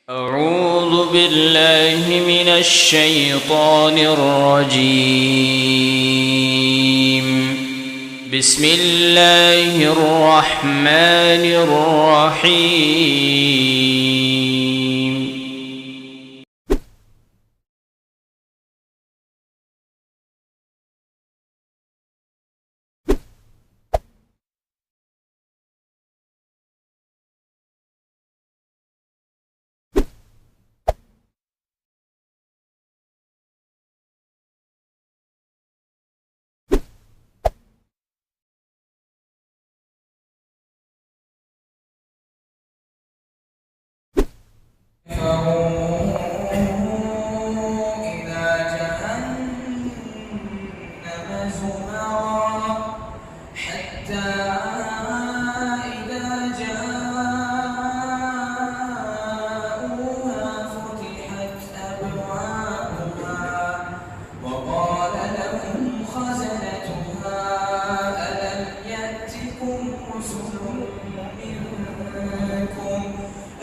أعوذ بالله من الشيطان الرجيم. بسم الله الرحمن الرحيم.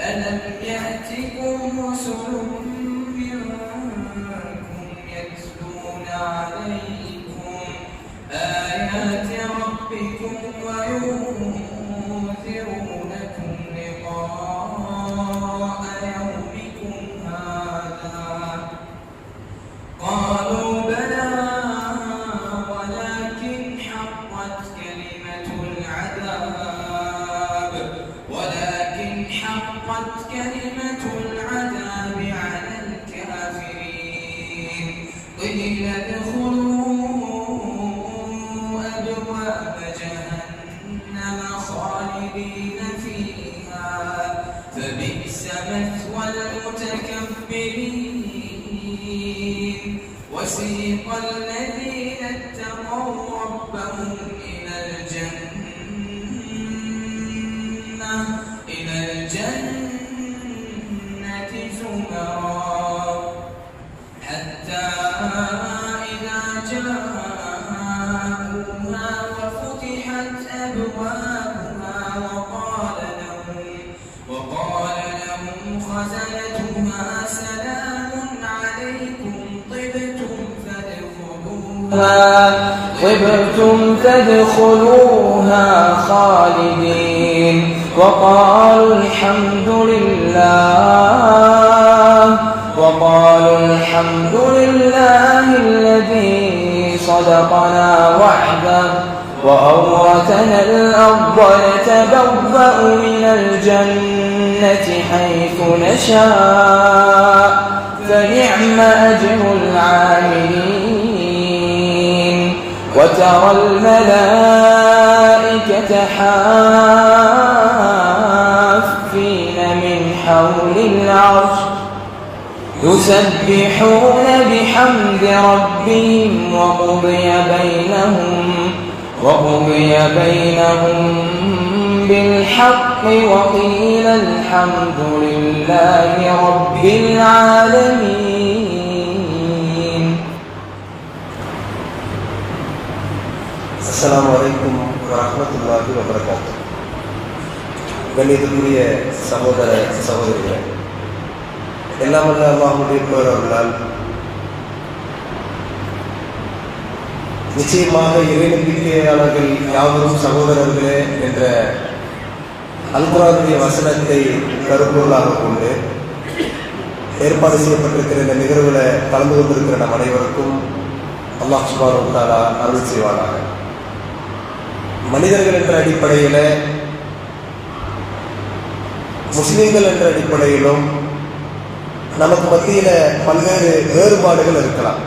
ألم يأتكم رسل منكم يتلون عليكم آيات ربكم وينذرونكم لقاء يومكم هذا قالوا بلى ولكن حقت كلمة العذاب على الكافرين قيل ادخلوا أبواب جهنم خالدين فيها فبئس مثوى المتكبرين وسيق الذين اتقوا ربهم إلى الجنة زمرا حتى إذا جاءوها وفتحت أبوابها وقال لهم خزنتها سلام عليكم طبتم فادخلوها خالدين وقالوا الحمد لله الذي صدقنا وعده وأورثنا الأرض نتبوأ من الجنة حيث نشاء فنعم أجر العاملين وترى الملائكة حافين من حول العرش يسبحون بحمد ربهم وقضي بينهم بالحق وقيل الحمد لله رب العالمين. السلام عليكم ورحمة الله وبركاته. கண்ணியத்துக்குரிய சகோதர சகோதரிகளே, எல்லாம் வல்ல அல்லாஹ்வுடைய பேரருளால் நிச்சயமாக இறை நம்பிக்கையாளர்கள் யாவரும் சகோதரர்களே என்ற அல்குர்ஆனுடைய வசனத்தை கருப்பொருளாக கொண்டு ஏற்பாடு செய்யப்பட்டிருக்கிற இந்த நிகழ்வுல கலந்து கொண்டிருக்கிற நம் அனைவருக்கும் அல்லாஹ் சுப்ஹானஹு வ தஆலா அருள் செய்வானாக. மனிதர்கள் என்ற அடிப்படையில் முஸ்லிம்கள் என்ற அடிப்படையிலும் நமக்கு மத்தியில பல்வேறு வேறுபாடுகள் இருக்கலாம்.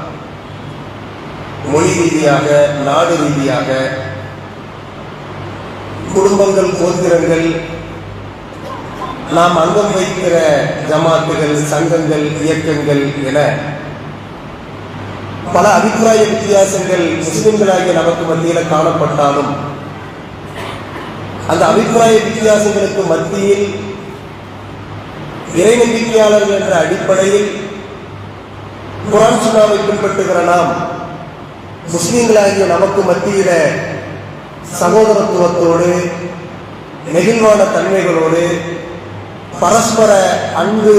மொழி ரீதியாக, நாடு ரீதியாக, குடும்பங்கள், கோத்திரங்கள், நாம் அங்கம் வைக்கிற ஜமாத்துகள், சங்கங்கள், இயக்கங்கள் என பல அபிப்பிராய வித்தியாசங்கள் முஸ்லிம்களாகிய நமக்கு மத்தியில் காணப்பட்டாலும் அந்த அபிப்பிராய வித்தியாசங்களுக்கு மத்தியில் இறை நம்பிக்கையாளர்கள் என்ற அடிப்படையில் குர்ஆன் சுன்னாவை பின்பற்றுகிற நாம் முஸ்லிம்களாகிய நமக்கு மத்தியில சகோதரத்துவத்தோடு, நெகிழ்வான தன்மைகளோடு, பரஸ்பர அன்பு,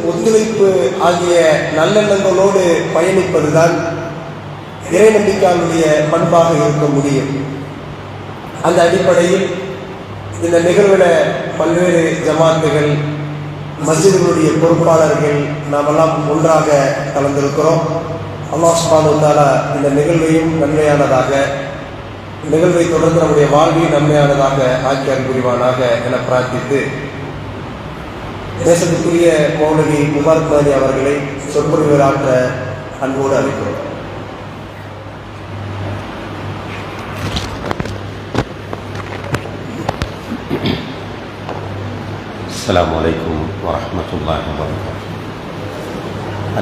ஒத்துழைப்பு ஆகிய நல்லெண்ணங்களோடு பயணிப்பதுதான் இறை நம்பிக்கையாளருடைய பண்பாக இருக்க முடியும். அந்த அடிப்படையில் இந்த நிகழ்வில் பல்வேறு ஜமாத்துகள், மஸ்ஜிதுகளுடைய பொறுப்பாளர்கள் நாமெல்லாம் ஒன்றாக கலந்திருக்கிறோம். அல்லாஹ் சுப்ஹானஹு வ தஆலா இந்த நிகழ்வையும் நன்மையானதாக, நிகழ்வை தொடர்ந்து நம்முடைய வாழ்வையும் நன்மையானதாக ஆக்கி அருள் புரிவானாக என பிரார்த்தித்து, தேசத்துக்குரிய மௌலவி முபாரக் மதனி அவர்களை சொற்பொழிவாற்ற அன்போடு அழைக்கிறோம். السلام عليكم ورحمة الله وبركاته.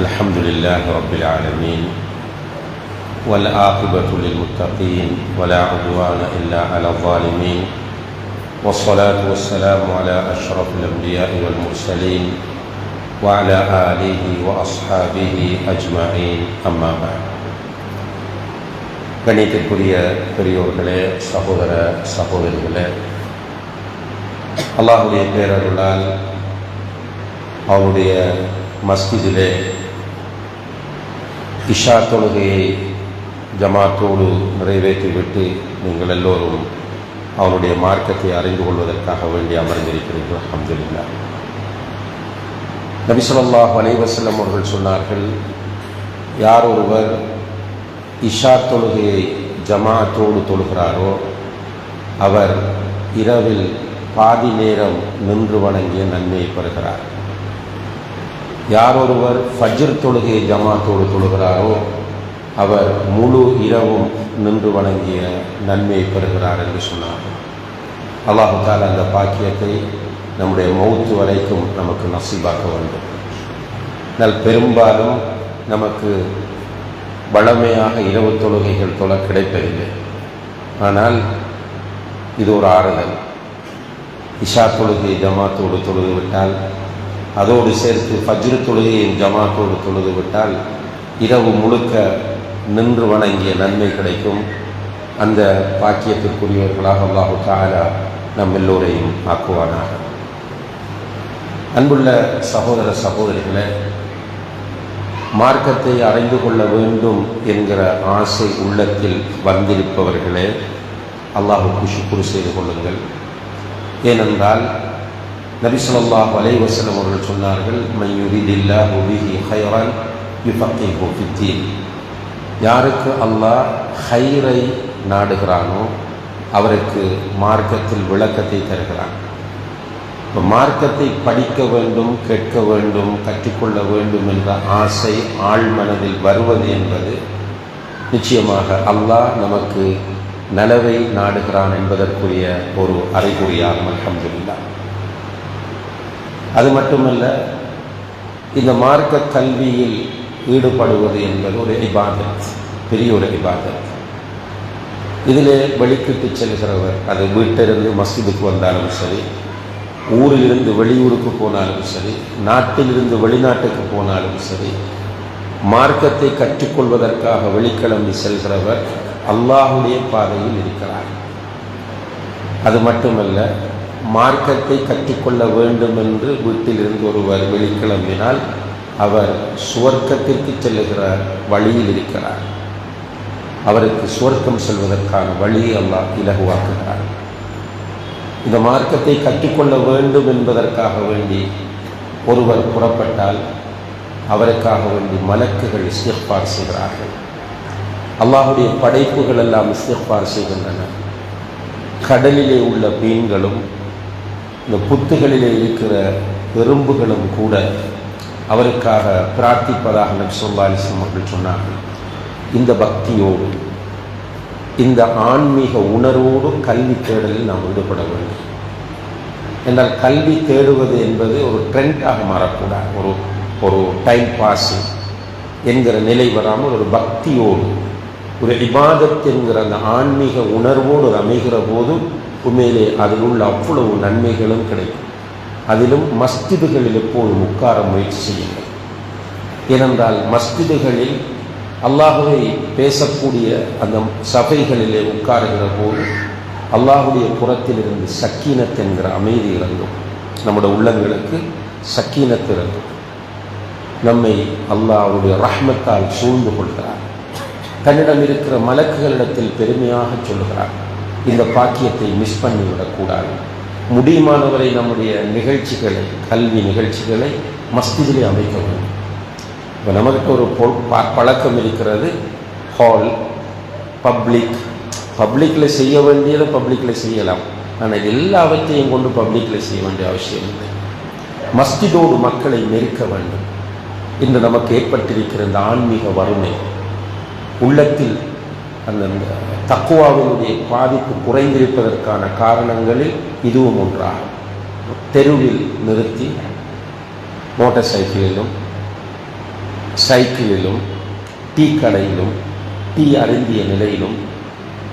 الحمد لله رب العالمين والعاقبة للمتقين ولا عدوان إلا على الظالمين والصلاة والسلام على أشرف الأنبياء والمرسلين وعلى آله وأصحابه أجمعين أما بعد. கணிதத்துக்குரிய பெரியோர்களே, சகோதர சகோதரிகளே, அல்லாஹுடைய பேரருளால் அவருடைய மஸ்ஜிதிலே இஷா தொழுகையை ஜமாத்தோடு நிறைவேற்றிவிட்டு நீங்கள் எல்லோரும் அவனுடைய மார்க்கத்தை அறிந்து கொள்வதற்காக வேண்டி அமர்ந்திருக்கிறீர்கள். அல்ஹம்துலில்லாஹ். நபி ஸல்லல்லாஹு அலைஹி வஸல்லம் அவர்கள் சொன்னார்கள், யார் ஒருவர் இஷா தொழுகையை ஜமாத்தோடு தொழுகிறாரோ அவர் இரவில் பாதி நேரம் நின்று வணங்கிய நன்மையை பெறுகிறார். யார் ஒருவர் ஃபஜ்ர் தொழுகையை ஜமாத்தோடு தொழுகிறாரோ அவர் முழு இரவும் நின்று வணங்கிய நன்மையை பெறுகிறார் என்று சொன்னார். அல்லாஹ் தஆலா அந்த பாக்கியத்தை நம்முடைய மௌத்து வரைக்கும் நமக்கு நசீபாக்க வேண்டும். ஆனால் பெரும்பாலும் நமக்கு வழமையாக இரவு தொழுகைகள் தொழ கிடைப்பதில்லை. ஆனால் இது ஒரு ஆறுதல். இஷா தொழுகையை ஜமாத்தோடு தொழுது விட்டால், அதோடு சேர்த்து ஃபஜ்ர் தொழுகையின் ஜமாத்தோடு தொழுது விட்டால் இரவு முழுக்க நின்று வணங்கிய நன்மை கிடைக்கும். அந்த பாக்கியத்திற்குரியவர்களாக அல்லாஹு தஆலா நம் எல்லோரையும் ஆக்குவானாக. அன்புள்ள சகோதர சகோதரிகளே, மார்க்கத்தை அறிந்து கொள்ள வேண்டும் என்கிற ஆசை உள்ளத்தில் வந்திருப்பவர்களே, அல்லாஹுக்கு ஷுக்ர் செய்து கொள்ளுங்கள். ஏனென்றால் நபி ஸல்லல்லாஹு அலைஹி வஸல்லம் அவர்கள் சொன்னார்கள், மன் யுரிதில்லாஹு பிஹி கைரன் யுஃபக்கிஹு ஃபித்தீன். யாருக்கு அல்லாஹ் ஹைரை நாடுகிறானோ அவருக்கு மார்க்கத்தில் விளக்கத்தை தருகிறான். இப்போ மார்க்கத்தை படிக்க வேண்டும், கேட்க வேண்டும், கற்றுக்கொள்ள வேண்டும் என்ற ஆசை ஆழ்மனதில் வருவது என்பது நிச்சயமாக அல்லாஹ் நமக்கு நலவை நாடுகிறான் என்பதற்குரிய ஒரு அறிகுறியாகும். அல்ஹம்துலில்லாஹ். அது மட்டுமல்ல, இந்த மார்க்க கல்வியில் ஈடுபடுவது என்பது ஒரு இபாதத், பெரிய ஒரு இபாதத். இதிலே வெளிக்கிட்டு செல்கிறவர், அது வீட்டிலிருந்து மஸ்ஜிதுக்கு வந்தாலும் சரி, ஊரிலிருந்து வெளியூருக்கு போனாலும் சரி, நாட்டிலிருந்து வெளிநாட்டுக்கு போனாலும் சரி, மார்க்கத்தை கற்றுக்கொள்வதற்காக வெளிக்கிளம்பி செல்கிறவர் அல்லாஹுடைய பாதையில் இருக்கிறார். அது மட்டுமல்ல, மார்க்கத்தை கற்றுக்கொள்ள வேண்டும் என்று வீட்டிலிருந்து ஒருவர் வெளிக்கிளம்பினால் அவர் சுவர்க்கத்திற்கு செல்லுகிற வழியில் இருக்கிறார். அவருக்கு சுவர்க்கம் செல்வதற்கான வழியை அல்லாஹ் இலகுவாக்குகிறார். இந்த மார்க்கத்தை கற்றுக்கொள்ள வேண்டும் என்பதற்காக வேண்டி ஒருவர் புறப்பட்டால் அவருக்காக வேண்டி மலக்குகள் இஸ்திக்பார் செய்கிறார்கள். அல்லாஹுடைய படைப்புகள் எல்லாம் இஸ்திக்பார் செய்கின்றன. கடலிலே உள்ள மீன்களும் இந்த புத்துகளிலே இருக்கிற எறும்புகளும் கூட அவருக்காக பிரார்த்திப்பதாக நபி ஸல்லல்லாஹு அலைஹி வஸல்லம் அவர்கள் சொன்னார்கள். இந்த பக்தியோடு, இந்த ஆன்மீக உணர்வோடு கல்வி தேடலில் நாம் ஈடுபட வேண்டும். என்றால் கல்வி தேடுவது என்பது ஒரு ட்ரெண்டாக மாறக்கூடாது. ஒரு டைம் பாஸிங் என்கிற நிலை வராமல் ஒரு பக்தியோடு, ஒரு இபாதத் என்கிற அந்த ஆன்மீக உணர்வோடு அமைகிற போதும் உண்மையிலே அதில் உள்ள அவ்வளவு நன்மைகளும் கிடைக்கும். அதிலும் மஸ்ஜிதுகளில் எப்போதும் உட்கார முயற்சி செய்யுங்கள். ஏனென்றால் மஸ்ஜிதுகளில் அல்லாஹுவை பேசக்கூடிய அந்த சபைகளிலே உட்காருகிற போது அல்லாஹுடைய புறத்திலிருந்து சக்கீனத் என்கிற அமைதி இறங்கும். நம்முடைய உள்ளங்களுக்கு சக்கீனத் இறங்கும். நம்மை அல்லாஹ் அவருடைய ரஹ்மத்தால் சூழ்ந்து கொள்கிறார். தன்னிடம் இருக்கிற மலக்குகளிடத்தில் பெருமையாக சொல்லுகிறார், இந்த பாக்கியத்தை மிஸ் பண்ணிவிடக்கூடாது. முடியுமானவரை நம்முடைய நிகழ்ச்சிகளை, கல்வி நிகழ்ச்சிகளை மஸ்ஜிதிலே அமைக்க வேண்டும். இப்போ நம்மகிட்ட ஒரு பழக்கம் இருக்கிறது, ஹால், பப்ளிக்கில் செய்ய வேண்டியதை பப்ளிக்கில் செய்யலாம். ஆனால் எல்லாவற்றையும் கொண்டு பப்ளிக்கில் செய்ய வேண்டிய அவசியம் இல்லை. மஸ்ஜிதோடு மக்களை நெருக்க வேண்டும். இன்று நமக்கு ஏற்பட்டிருக்கிற இந்த ஆன்மீக வறுமை, உள்ளத்தில் அந்த தக்குவாவினுடைய பாதிப்பு குறைந்திருப்பதற்கான காரணங்களில் இதுவும் ஒன்றாகும். தெருவில் நிறுத்தி மோட்டார் சைக்கிளிலும் டீ கடையிலும் டீ அருந்திய நிலையிலும்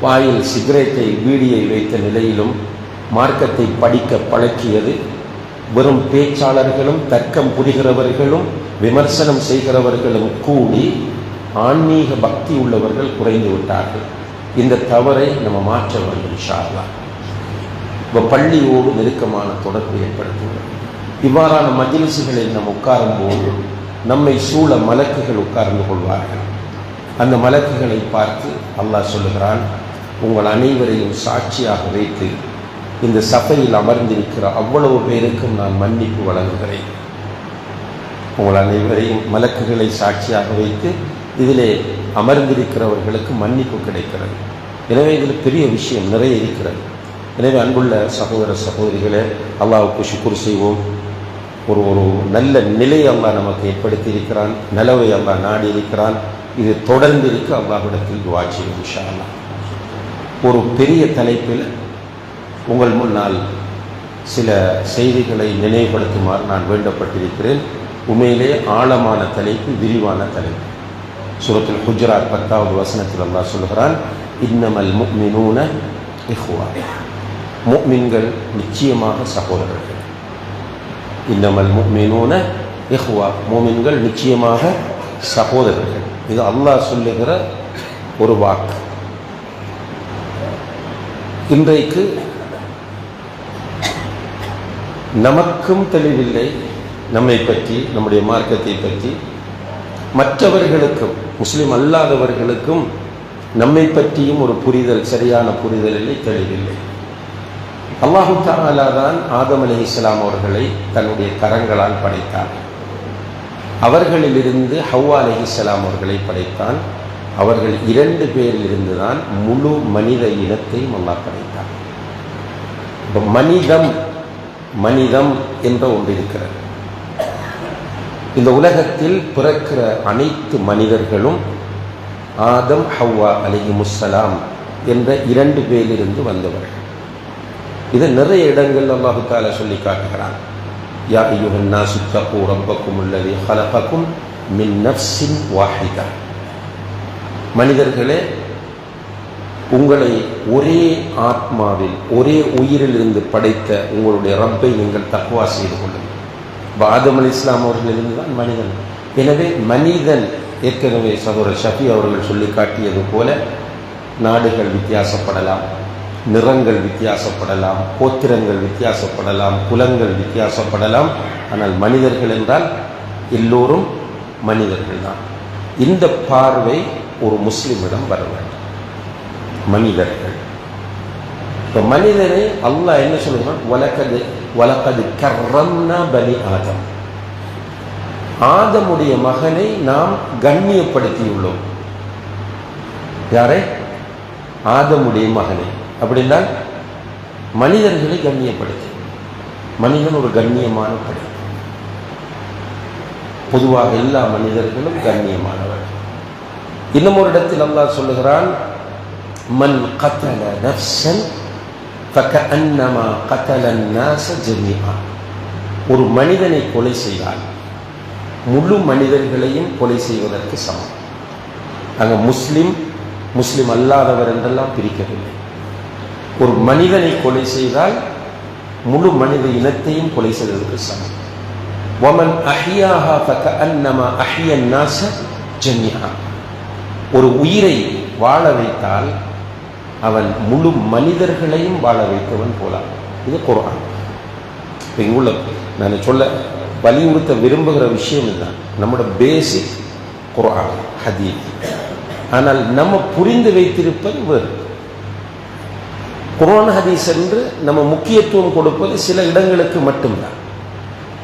வாயில் சிகரெட்டை பீடியை வைத்த நிலையிலும் மார்க்கத்தை படிக்க பழக்கியது வெறும் பேச்சாளர்களும் தர்க்கம் புரிகிறவர்களும் விமர்சனம் செய்கிறவர்களும் கூடி ஆன்மீக பக்தி உள்ளவர்கள் குறைந்து விட்டார்கள். இந்த தவறை நம்ம மாற்ற வேண்டும் இன்ஷா அல்லாஹ். இப்போ பள்ளியோடு நெருக்கமான தொடர்பு ஏற்படுத்துவோம். இவ்வாறான மஜ்லிஸுகளில் நம்ம உட்காரும்போது நம்மை சூழ மலக்குகள் உட்கார்ந்து கொள்வார்கள். அந்த மலக்குகளை பார்த்து அல்லாஹ் சொல்லுகிறான், உங்கள் அனைவரையும் சாட்சியாக வைத்து இந்த சபையில் அமர்ந்திருக்கிற அவ்வளவு பேருக்கும் நான் மன்னிப்பு வழங்குகிறேன். உங்கள் அனைவரையும் மலக்குகளை சாட்சியாக வைத்து இதிலே அமர்ந்திருக்கிறவர்களுக்கு மன்னிப்பு கிடைக்கிறது. எனவே இதில் பெரிய விஷயம் நிறைய இருக்கிறது. எனவே அன்புள்ள சகோதர சகோதரிகளே, அல்லாஹ்வுக்கு ஷுக்ர் செய்வோம். ஒரு நல்ல நிலை அல்லாஹ் நமக்கு ஏற்படுத்தி இருக்கிறான், நலவை அல்லாஹ் நாடி இருக்கிறான். இது தொடர்ந்து இருக்க அல்லாஹ்விடத்தில் துஆ செய்வோம் இன்ஷா அல்லாஹ். ஒரு பெரிய தலைப்பில் உங்கள் முன்னால் சில செய்திகளை நினைவுபடுத்துமாறு நான் வேண்டப்பட்டிருக்கிறேன். உண்மையிலே ஆழமான தலைப்பு, விரிவான தலைப்பு. சூரத்துல் ஹுஜராத் 10வது வசனத்தில் அல்லாஹ் சொல்கிறான், இன்னமல் முஃமினூன இஹ்வா, முஃமின்கள் நிச்சயமாக சகோதரர்கள். இன்னமல் முஃமினூன இஹ்வா, முஃமின்கள் நிச்சயமாக சகோதரர்கள். இது அல்லாஹ் சொல்லுகிற ஒரு வாக்கு. இன்றைக்கு நமக்கும் தெளிவில்லை நம்மை பற்றி, நம்முடைய மார்க்கத்தை பற்றி. மற்றவர்களுக்கும், முஸ்லிம் அல்லாதவர்களுக்கும் நம்மை பற்றியும் ஒரு புரிதல், சரியான புரிதல் இல்லை, தெளிவில்லை. அல்லாஹு தஆலா தான் ஆதம் அலைஹிஸ்ஸலாம் அவர்களை தன்னுடைய கரங்களால் படைத்தார். அவர்களிலிருந்து ஹவ்வா அலைஹிஸ்ஸலாம் அவர்களை படைத்தான். அவர்கள் 2 பேரிலிருந்து தான் முழு மனித இனத்தையும் அல்லாஹ் படைத்தார். இப்போ மனிதம் என்ற ஒன்று இருக்கிறது. இந்த உலகத்தில் பிறக்கிற அனைத்து மனிதர்களும் ஆதம் ஹவ்வா அலைஹிமுஸ்ஸலாம் என்ற 2 பேரிலிருந்து வந்தவர்கள். இது நிறைய இடங்கள் அல்லாஹு தஆலா சொல்லி காட்டுகிறான். யா அய்யுஹன் நாஸு தக்கூ ரப்பக்கும் அல்லதீ ஹலகக்கும் மின் நஃப்ஸின் வாஹிதா, மனிதர்களே உங்களை ஒரே ஆத்மாவில், ஒரே உயிரிலிருந்து படைத்த உங்களுடைய ரப்பை நீங்கள் தக்வா செய்து கொள்ளுங்கள். ஆதம் அலைஹிஸ்ஸலாம் அவர்களிலிருந்து தான் மனிதன். எனவே மனிதன், ஏற்கனவே சகோதரர் ஷஃபி அவர்கள் சொல்லி காட்டியது போல, நாடுகள் வித்தியாசப்படலாம், நிறங்கள் வித்தியாசப்படலாம், கோத்திரங்கள் வித்தியாசப்படலாம், குலங்கள் வித்தியாசப்படலாம், ஆனால் மனிதர்கள் என்றால் எல்லோரும் மனிதர்கள் தான். இந்த பார்வை ஒரு முஸ்லிமிடம் வர வேண்டும். மனிதர்கள், இப்போ மனிதனை அல்லாஹ் என்ன சொல்லுகிறான், வலகது கர்ரம்னா பனி ஆதம், ஆதமுடைய மகனை நாம் கண்ணியப்படுத்தியுள்ளோம். யாரை? ஆதமுடைய மகனை. அப்படின்னா மனிதர்களை கண்ணியப்படுத்தி, மனிதன் ஒரு கண்ணியமான படைப்பு. பொதுவாக எல்லா மனிதர்களும் கண்ணியமானவர். இன்னும் ஒரு இடத்தில் அல்லாஹ் சொல்லுகிறான், மன் கதல நஃப்ஸன் ஃபகஅன்னமா கதலன் நாஸ ஜமீஆ, ஒரு மனிதனை கொலை செய்தால் முழு மனிதர்களையும் கொலை செய்வதற்கு சமம். அங்கே முஸ்லிம் அல்லாதவர் என்றெல்லாம் பிரிக்கவில்லை. ஒரு மனிதனை கொலை செய்தால் முழு மனித இனத்தையும் கொலை செய்வதற்கு சமம். வமன் அஹ்யாஹா ஃபகஅன்னமா அஹ்யன் நாஸ ஜமீஆ, ஒரு உயிரை வாழ வைத்தால் அவன் முழு மனிதர்களையும் வாழ வைத்தவன் போல. இது குர்ஆன். இப்போ இங்குள்ள நான் சொல்ல வலியுறுத்த விரும்புகிற விஷயம் இதுதான். நம்மளோட பேசிக் குர்ஆன் ஹதீஸ். ஆனால் நம்ம புரிந்து வைத்திருப்பது வேறு. குர்ஆன் ஹதீஸ் என்று நம்ம முக்கியத்துவம் கொடுப்பது சில இடங்களுக்கு மட்டும்தான்.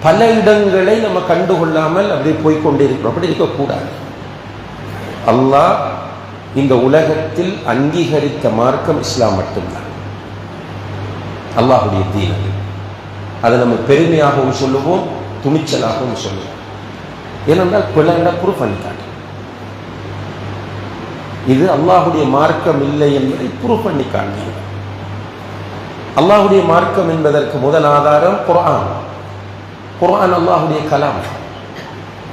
பல இடங்களை நம்ம கண்டுகொள்ளாமல் அப்படியே போய்கொண்டே இருக்கிறோம். அப்படி இருக்கக்கூடாது. அல்லாஹ் இந்த உலகத்தில் அங்கீகரித்த மார்க்கம் இஸ்லாம் மட்டும்தான். அல்லாஹுடைய தீன் அது. அதை நம்ம பெருமையாகவும் சொல்லுவோம், துணிச்சலாகவும் சொல்லுவோம். ஏனென்றால் பிள்ளைண்டா ப்ரூஃப் பண்ணிட்டாங்க. இது அல்லாஹுடைய மார்க்கம் இல்லை என்பதை ப்ரூஃப் பண்ணி காண்பீங்க. அல்லாஹுடைய மார்க்கம் என்பதற்கு முதல் ஆதாரம் குர்ஆன். குர்ஆன் அல்லாஹுடைய கலாம்.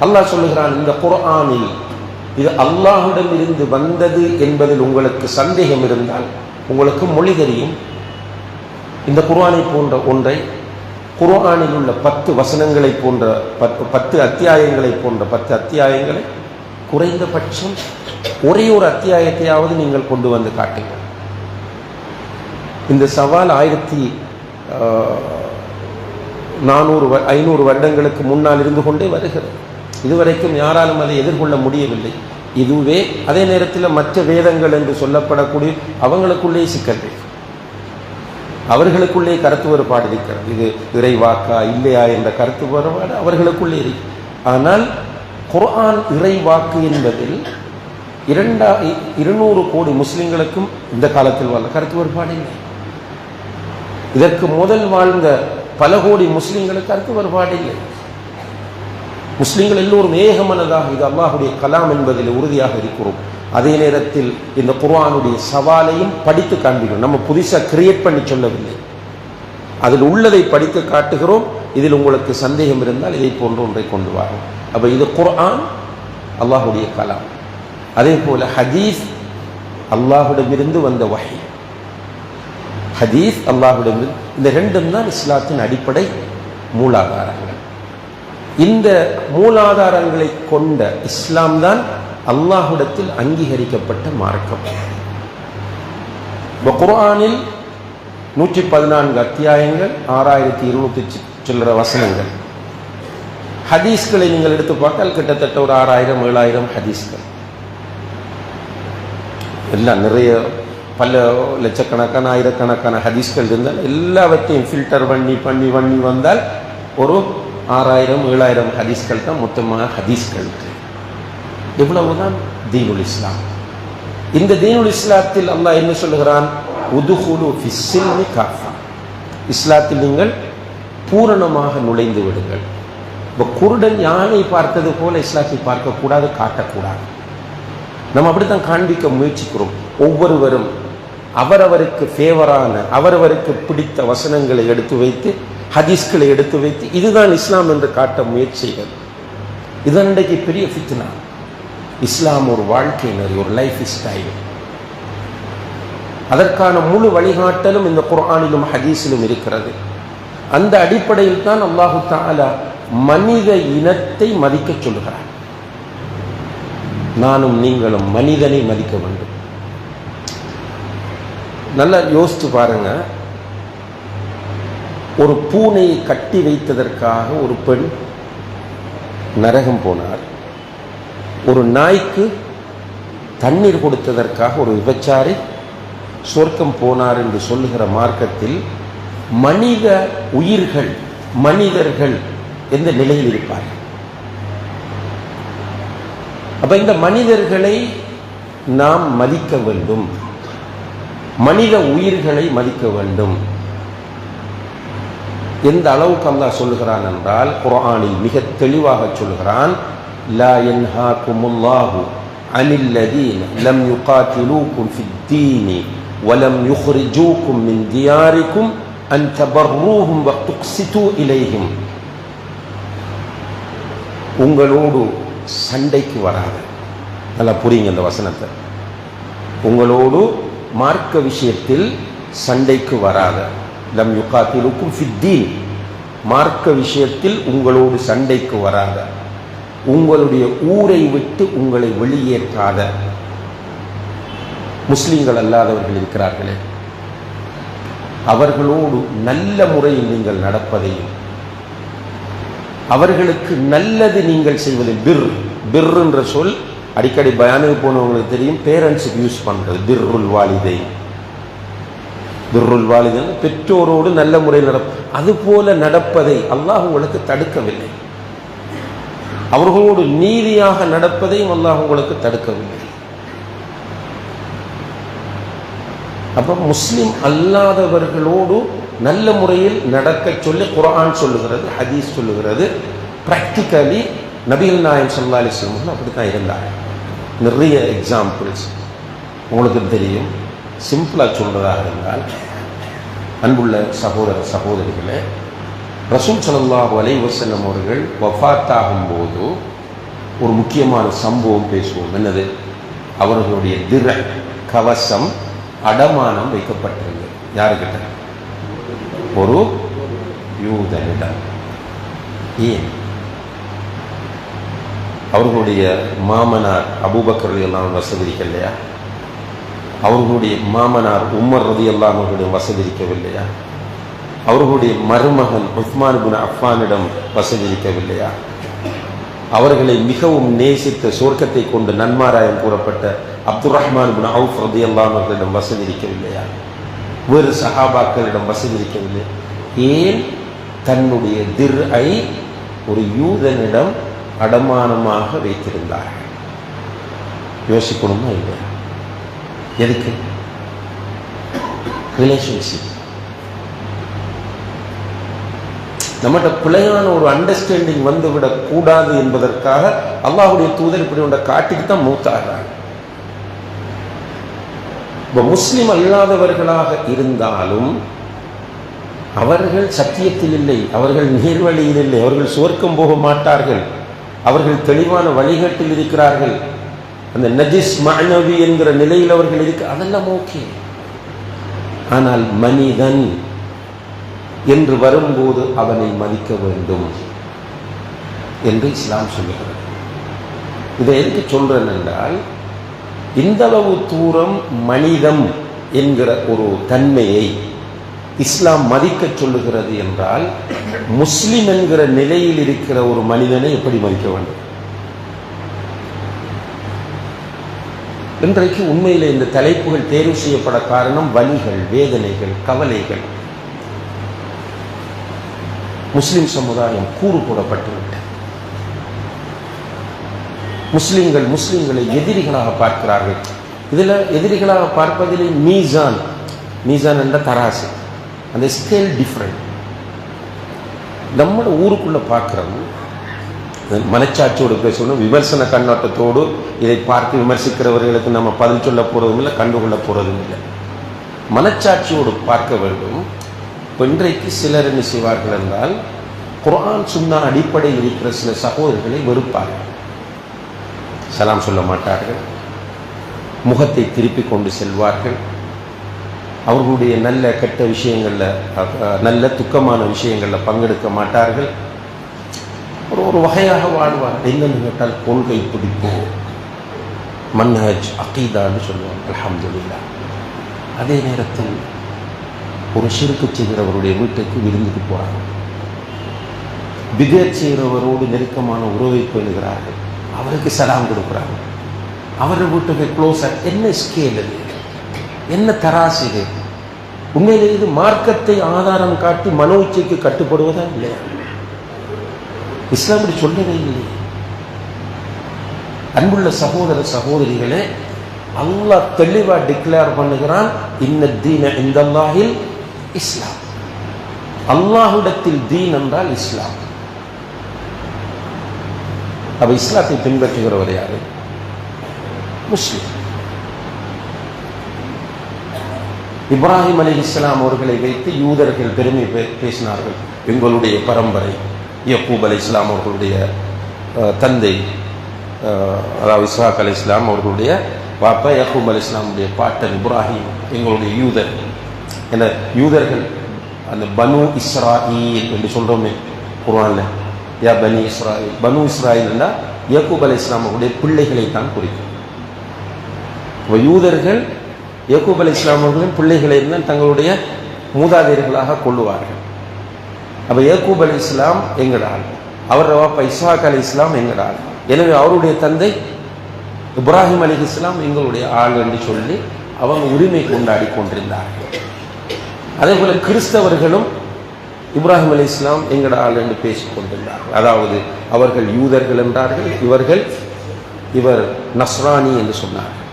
அல்லாஹ் சொல்லுகிறான், இந்த குர்ஆனில் இது அல்லாஹ்விடம் இருந்து வந்தது என்பதில் உங்களுக்கு சந்தேகம் இருந்தால் உங்களுக்கு மொழி தெரியும். இந்த குர்ஆனை போன்ற ஒன்றை, குர்ஆனில் உள்ள 10 வசனங்களை போன்ற 10 அத்தியாயங்களை போன்ற 10 அத்தியாயங்களை குறைந்தபட்சம் ஒரே ஒரு அத்தியாயத்தையாவது நீங்கள் கொண்டு வந்து காட்டுங்கள். இந்த சவால் 500 வருடங்களுக்கு முன்னால் இருந்து கொண்டே வருகிறது. இதுவரைக்கும் யாராலும் அதை எதிர்கொள்ள முடியவில்லை. இதுவே அதே நேரத்தில் மற்ற வேதங்கள் என்று சொல்லப்படக்கூடிய அவங்களுக்குள்ளே சிக்கல்கள், அவர்களுக்குள்ளே கருத்து வேறுபாடு இருக்கிறது. இது இறைவாக்கா இல்லையா என்ற கருத்து வேறுபாடு அவர்களுக்குள்ளே இருக்கு. ஆனால் குர்ஆன் இறைவாக்கு என்பதில் 200 கோடி முஸ்லிம்களுக்கும் இந்த காலத்தில் வாழ்ந்த கருத்து வேறுபாடு இல்லை. இதற்கு முதல் வாழ்ந்த பல கோடி முஸ்லிம்களுக்கு கருத்து வேறுபாடு இல்லை. முஸ்லிம்கள் எல்லோரும் ஏகமனதாக இது அல்லாஹுடைய கலாம் என்பதில் உறுதியாக இருக்கிறோம். அதே நேரத்தில் இந்த குர்ஆனுடைய சவாலையும் படித்து காண்பிக்கிறோம். நம்ம புதுசாக கிரியேட் பண்ணி சொல்லவில்லை, அதில் உள்ளதை படித்து காட்டுகிறோம். இதில் உங்களுக்கு சந்தேகம் இருந்தால் இதை போன்ற ஒன்றை கொண்டு வரோம். அப்போ இது குர்ஆன் அல்லாஹுடைய கலாம். அதே போல ஹதீஸ் அல்லாஹுடமிருந்து வந்த வஹி. ஹதீஸ் அல்லாஹுடமிருந்து, இந்த ரெண்டும் தான் இஸ்லாத்தின் அடிப்படை மூலாதாரங்கள். இந்த மூலாதாரங்களை கொண்ட இஸ்லாம் தான் அல்லாஹுடத்தில் அங்கீகரிக்கப்பட்ட மார்க்கம். குர்ஆனில் 114 அத்தியாயங்கள், 6200 சில்லற வசனங்கள். ஹதீஸ்களை நீங்கள் எடுத்து பார்த்தால் கிட்டத்தட்ட ஒரு 6000-7000 ஹதீஸ்கள். எல்லாம் நிறைய பல லட்சக்கணக்கான ஆயிரக்கணக்கான ஹதீஸ்கள் இருந்தால் எல்லாவற்றையும் ஃபில்டர் பண்ணி வந்தால் ஒரு 6000-7000 ஹதீஸ்கள் தான் மொத்தமாக ஹதீஸ்கள். இவ்வளவுதான் தீனுல் இஸ்லாம். இந்த தீனுல் இஸ்லாத்தில் அல்லாஹ் என்ன சொல்லுகிறான்? உதுகுலு ஃபிஸ்ஸில்மி காஃபா. இஸ்லாத்தில் நீங்கள் பூரணமாக நுழைந்து விடுங்கள். இப்போ குருடன் யானை பார்த்தது போல இஸ்லாத்தை பார்க்கக்கூடாது, காட்டக்கூடாது. நம்ம அப்படித்தான் காண்பிக்க முயற்சிக்கிறோம். ஒவ்வொருவரும் அவரவருக்கு ஃபேவரான, அவரவருக்கு பிடித்த வசனங்களை எடுத்து வைத்து, ஹதீஸ்களை எடுத்து வைத்து இதுதான் இஸ்லாம் என்று காட்ட முயற்சிகள். இதுதான் இன்றைக்கு பெரிய ஃபித்னா. இஸ்லாம் ஒரு வாழ்க்கை நெறி, ஒரு லைஃப் ஸ்டைல். அதற்கான முழு வழிகாட்டலும் இந்த குர்ஆனிலும் ஹதீஸிலும் இருக்கிறது. அந்த அடிப்படையில் தான் அல்லாஹு தஆலா மனித இனத்தை மதிக்க சொல்லுகிறார். நானும் நீங்களும் மனிதனை மதிக்க வேண்டும். நல்லா யோசித்து பாருங்க. ஒரு பூனையை கட்டி வைத்ததற்காக ஒரு பெண் நரகம் போனார். ஒரு நாய்க்கு தண்ணீர் கொடுத்ததற்காக ஒரு விபச்சாரி சொர்க்கம் போனார் என்று சொல்லுகிற மார்க்கத்தில் மனித உயிர்கள், மனிதர்கள் எந்த நிலையில் இருப்பார்கள்? அப்ப இந்த மனிதர்களை நாம் மதிக்க வேண்டும், மனித உயிர்களை மதிக்க வேண்டும். எந்த அளவுக்கு அல்லாஹ் சொல்லுகிறான் என்றால், குர்ஆனில் மிக தெளிவாக சொல்லுகிறான், லா யன்ஹாகுமுல்லாஹு அனில் லதீன லம் யுகாத்திலூகும் ஃபித்தீனி வலம் யுக்ரிஜூகும் மின் தியாரிக்கும் அன் தபர்ரூஹும் வ துக்ஸிது இலைஹிம். உங்களோடு சண்டைக்கு வராத. நல்லா புரியுங்க இந்த வசனத்தை. உங்களோடு மார்க்க விஷயத்தில் சண்டைக்கு வராத. லம் யுகாத்திலுக்கும் ஃபித்தீன், மார்க்க விஷயத்தில் உங்களோடு சண்டைக்கு வராத, உங்களுடைய ஊரை விட்டு உங்களை வெளியேற்றாத முஸ்லிம்கள் அல்லாதவர்கள் இருக்கிறார்களே, அவர்களோடு நல்ல முறையில் நீங்கள் நடப்பதையும் அவர்களுக்கு நல்லது நீங்கள் செய்வது. பிர் என்ற சொல் அடிக்கடி பயானுக்கு போனவங்களுக்கு தெரியும், பேரண்ட்ஸுக்கு யூஸ் பண்றது. பிர்ருல் வாலிதைன் பெற்றோரோடு நல்ல முறையில் அதுபோல நடப்பதை அல்லாஹ் உங்களுக்கு தடுக்கவில்லை. அவர்களோடு நீதியாக நடப்பதையும் அல்லாஹ் உங்களுக்கு தடுக்கவில்லை. அப்ப முஸ்லிம் அல்லாதவர்களோடு நல்ல முறையில் நடக்க சொல்லி குர்ஆன் சொல்லுகிறது, ஹதீஸ் சொல்லுகிறது. பிராக்டிக்கலி நபிகள் நாயகம் ஸல்லல்லாஹு அலைஹி வஸல்லம் அப்படித்தான் இருந்தாங்க. நிறைய எக்ஸாம்பிள்ஸ் உங்களுக்கு தெரியும். சிம்பிளா சொல்றதாக இருந்தால், அன்புள்ள சகோதர சகோதரிகளே, ரசூல் ஸல்லல்லாஹு அலைஹி வஸல்லம் அவர்கள் வஃபாத்தாகும் போது ஒரு முக்கியமான சம்பவம் பேசுவோம். என்னது? அவர்களுடைய கவசம் அடமானம் வைக்கப்பட்டிருந்தது. யாருக்கிட்ட? ஒரு யூதனிடம். ஏன்? அவர்களுடைய மாமனார் அபூபக்கர் ரலியல்லாஹு அன்ஹு வசதி இருக்கலையா? அவர்களுடைய மாமனார் உமர் ரலியல்லாஹு அன்ஹுடைய வசதி இருக்கவில்லையா? அவர்களுடைய மருமகன் உஸ்மான் இப்னு அஃபானிடம் வசதி இருக்கவில்லையா? அவர்களை மிகவும் நேசித்த, சொர்க்கத்தை கொண்டு நன்மாராயம் கூறப்பட்ட அப்துர் ரஹ்மான் இப்னு அவுஃப் ரலியல்லாஹு அன்ஹுவிடம் வசதி இருக்கவில்லையா? வேறு சஹாபாக்களிடம் வசதி இருக்கவில்லை. ஏன் தன்னுடைய திர்ஐ ஒரு யூதனிடம் அடமானமாக வைத்திருந்தார்கள்? யோசிக்கணுமா இல்லையா? எதுக்கு? ரிலேஷன்ஷிப். நம்மகிட்ட பிழையான ஒரு அண்டர்ஸ்டாண்டிங் வந்துவிடக் கூடாது என்பதற்காக அல்லாஹ்வுடைய தூதர் இப்படி ஒன்றை காட்டிட்டு தான் மூத்தாகிறாங்க. முஸ்லிம் அல்லாதவர்களாக இருந்தாலும் அவர்கள் சத்தியத்தில் இல்லை, அவர்கள் நேர்வழியில் இல்லை, அவர்கள் சுவர்க்கம் போக மாட்டார்கள், அவர்கள் தெளிவான வழிகாட்டில் இருக்கிறார்கள், அந்த நஜிஸ் மஅனவி என்கிற நிலையில் அவர்கள் இருக்க, அதெல்லாம் ஓகே. ஆனால் மனிதன் என்று வரும்போது அவனை மதிக்க வேண்டும் என்று இஸ்லாம் சொல்லுகிறது. இதை எதுக்கு சொல்றேன் என்றால், இந்த அளவு தூரம் மனிதம் என்கிற ஒரு தன்மையை இஸ்லாம் மதிக்க சொல்லுகிறது என்றால், முஸ்லிம் என்கிற நிலையில் இருக்கிற ஒரு மனிதனை எப்படி மதிக்க வேண்டும்? இன்றைக்கு உண்மையிலே இந்த தலைப்புகள் தேர்வு செய்யப்பட காரணம் வலிகள், வேதனைகள், கவலைகள். முஸ்லிம் சமுதாயம் கூறு போடப்பட்டுவிட்டது. முஸ்லிம்களை எதிரிகளாக பார்க்கிறார்கள். இதில் எதிரிகளாக பார்ப்பதிலே மீசான் என்ற தராசு, அந்த ஸ்கேல் டிஃப்ரெண்ட். நம்ம ஊருக்குள்ள பார்க்கிறோம், மனச்சாட்சியோடு பேசணும், விமர்சன கண்ணோட்டத்தோடு இதை பார்த்து விமர்சிக்கிறவர்களுக்கு நம்ம பதில் சொல்ல போறதும் இல்லை, கண்டுகொள்ள போறதும் இல்லை. மனச்சாட்சியோடு பார்க்க வேண்டும். இப்போ இன்றைக்கு சிலர் என்ன செய்வார்கள் என்றால், குர்ஆன் சுன்னா அடிப்படையில் இருக்கிற சில சகோதரர்களை வெறுப்பார்கள், சலாம் சொல்ல மாட்டார்கள், முகத்தை திருப்பி கொண்டு செல்வார்கள், அவர்களுடைய நல்ல கெட்ட விஷயங்களில், நல்ல துக்கமான விஷயங்களில் பங்கெடுக்க மாட்டார்கள், ஒரு வகையாக வாழ்வார். என்னன்னு கேட்டால் கொள்கை பிடிப்பு, மன்ஹஜ், அகீதான்னு சொல்லுவாங்க. அல்ஹம்துலில்லாஹ். அதே நேரத்தில் ஒரு ஷிர்க் செய்கிறவருடைய வீட்டுக்கு விருந்துக்கு போகிறாங்க, பிதஅத் செய்கிறவரோடு நெருக்கமான உறவை பேணுகிறார்கள், அவருக்கு சலாம் கொடுக்குறாங்க, அவரை வீட்டுக்கு க்ளோஸாக. என்ன ஸ்கேல் இது? என்ன தராசு இது? உண்மையிலே இது மார்க்கத்தை ஆதாரம் காட்டி மனோ இச்சைக்கு கட்டுப்படுவதா இல்லையா? இஸ்லாம் இப்படி சொல்லவே இல்லை. அன்புள்ள சகோதர சகோதரிகளே, அல்லாஹ் தெளிவா டிக்ளேர் பண்ணுகிறான், இன்ன தீன இந்தல்லாஹில் இஸ்லாம். அல்லாஹ்விடத்தில் தீன் என்றால் இஸ்லாம். அப்ப இஸ்லாத்தை பின்பற்றுகிறவர் யாரு? முஸ்லிம். இப்ராஹிம் அலைஹிஸ்ஸலாம் அவர்களை வைத்து யூதர்கள் பெருமை பேசினார்கள். எங்களுடைய பரம்பரை, யக்கூப் அலைஹிஸ்ஸலாம் அவர்களுடைய தந்தை, அதாவது இஸ்ஹாக் அலைஹிஸ்ஸலாம் அவர்களுடைய பாப்பா, யக்கூப் அலைஹிஸ்ஸலாமுடைய பாட்டன் இப்ராஹிம் எங்களுடைய யூதர். என யூதர்கள் அந்த பனு இஸ்ராயில் என்று சொல்றோமே குர்ஆன்ல, யா பனி இஸ்ராயில். பனு இஸ்ராயில்னா யக்கூப் அலைஹிஸ்ஸலாம் அவருடைய பிள்ளைகளை தான் குறிக்கும். யூதர்கள் யக்கூப் அலைஹிஸ்ஸலாம் அவர்களின் பிள்ளைகளை இருந்தால் தங்களுடைய மூதாதையர்களாக கொள்ளுவார்கள். அப்ப யக்கூப் அலைஹிஸ்ஸலாம் எங்கடால் அவரோட வாப்பா இஸ்ஹாக் அலைஹிஸ்ஸலாம் எங்கட ஆள், எனவே அவருடைய தந்தை இப்ராஹிம் அலைஹிஸ்ஸலாம் எங்களுடைய ஆள் என்று சொல்லி அவங்க உரிமை கொண்டாடி கொண்டிருந்தார்கள். அதே போல கிறிஸ்தவர்களும் இப்ராஹிம் அலைஹிஸ்ஸலாம் எங்கட ஆள் என்று பேசிக் கொண்டிருந்தார்கள். அதாவது அவர்கள் யூதர்கள் என்றார்கள், இவர் நஸ்ரானி என்று சொன்னார்கள்.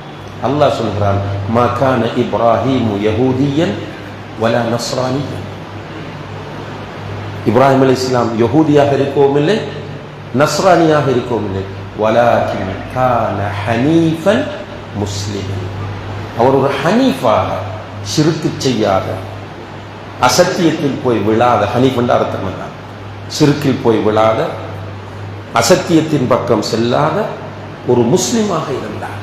அல்லாஹ் சொல்கிறான், மா கான இப்ராஹீமு யஹூதியன் வலா நஸ்ரானியன். இப்ராஹிம் அலைஹிஸ்ஸலாம் யஹூதியாக இருக்கவும் இல்லை, நஸ்ரானியாக இருக்கவும் இல்லை. வலாகின் கான ஹனீஃபன் முஸ்லிமன். அவர் ஒரு ஹனீஃபாக, ஷிர்க்கு செய்யாத, அசத்தியத்தில் போய் விழாத, ஹனீஃப் என்ற அர்த்தம் என்ன, ஷிர்க்கில் போய் விழாத, அசத்தியத்தின் பக்கம் செல்லாத ஒரு முஸ்லிமாக இருந்தார்.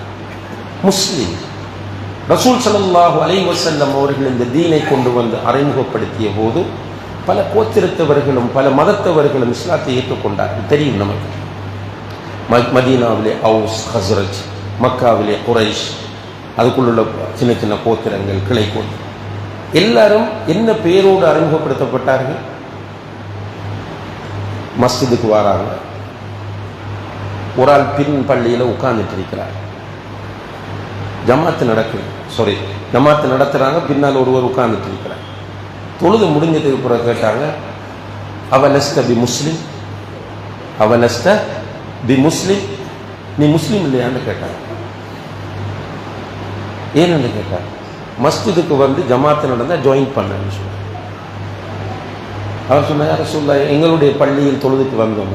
முஸ்லிம். ரசூல் ஸல்லல்லாஹு அலைஹி வஸல்லம் அவர்கள் இந்த தீனை கொண்டு வந்து அறிமுகப்படுத்திய போது பல கோத்திரத்தவர்களும் பல மதத்தவர்களும் இஸ்லாத்தை ஏற்றுக்கொண்டார்கள். தெரியும் நமக்கு. மதீனாவிலே அவுஸ் ஹஸ்ரஜ், மக்காவிலே குரைஷ், அதுக்குள்ள சின்ன சின்ன கோத்திரங்கள், கிளை கோத்திரம், எல்லாரும் என்ன பெயரோடு அறிமுகப்படுத்தப்பட்டார்கள்? மஸ்ஜிதுக்கு வராங்க, ஒரு ஆள் பின் பள்ளியில் உட்கார்ந்துட்டு இருக்கிறார், ஜமாத்து நடத்துறாங்க, பின்னால் ஒருவர் உட்கார்ந்துட்டு இருக்கிறார். தொழுது முடிஞ்சதுக்கு பிறகு கேட்டாங்க, அவலஸ்த பி முஸ்லிம், அவலஸ்த பி முஸ்லிம், நீ முஸ்லீம் இல்லையான்னு கேட்டாங்க. ஏன்னு கேட்டார், மஸ்ஜிதுக்கு வந்து ஜமாத்து நடந்தால் ஜாயின் பண்ணு சொன்னார். அவர் சொன்னார், ரசூலுல்லாஹ் எங்களுடைய பள்ளியில் தொழுதுக்கு வந்தோம்.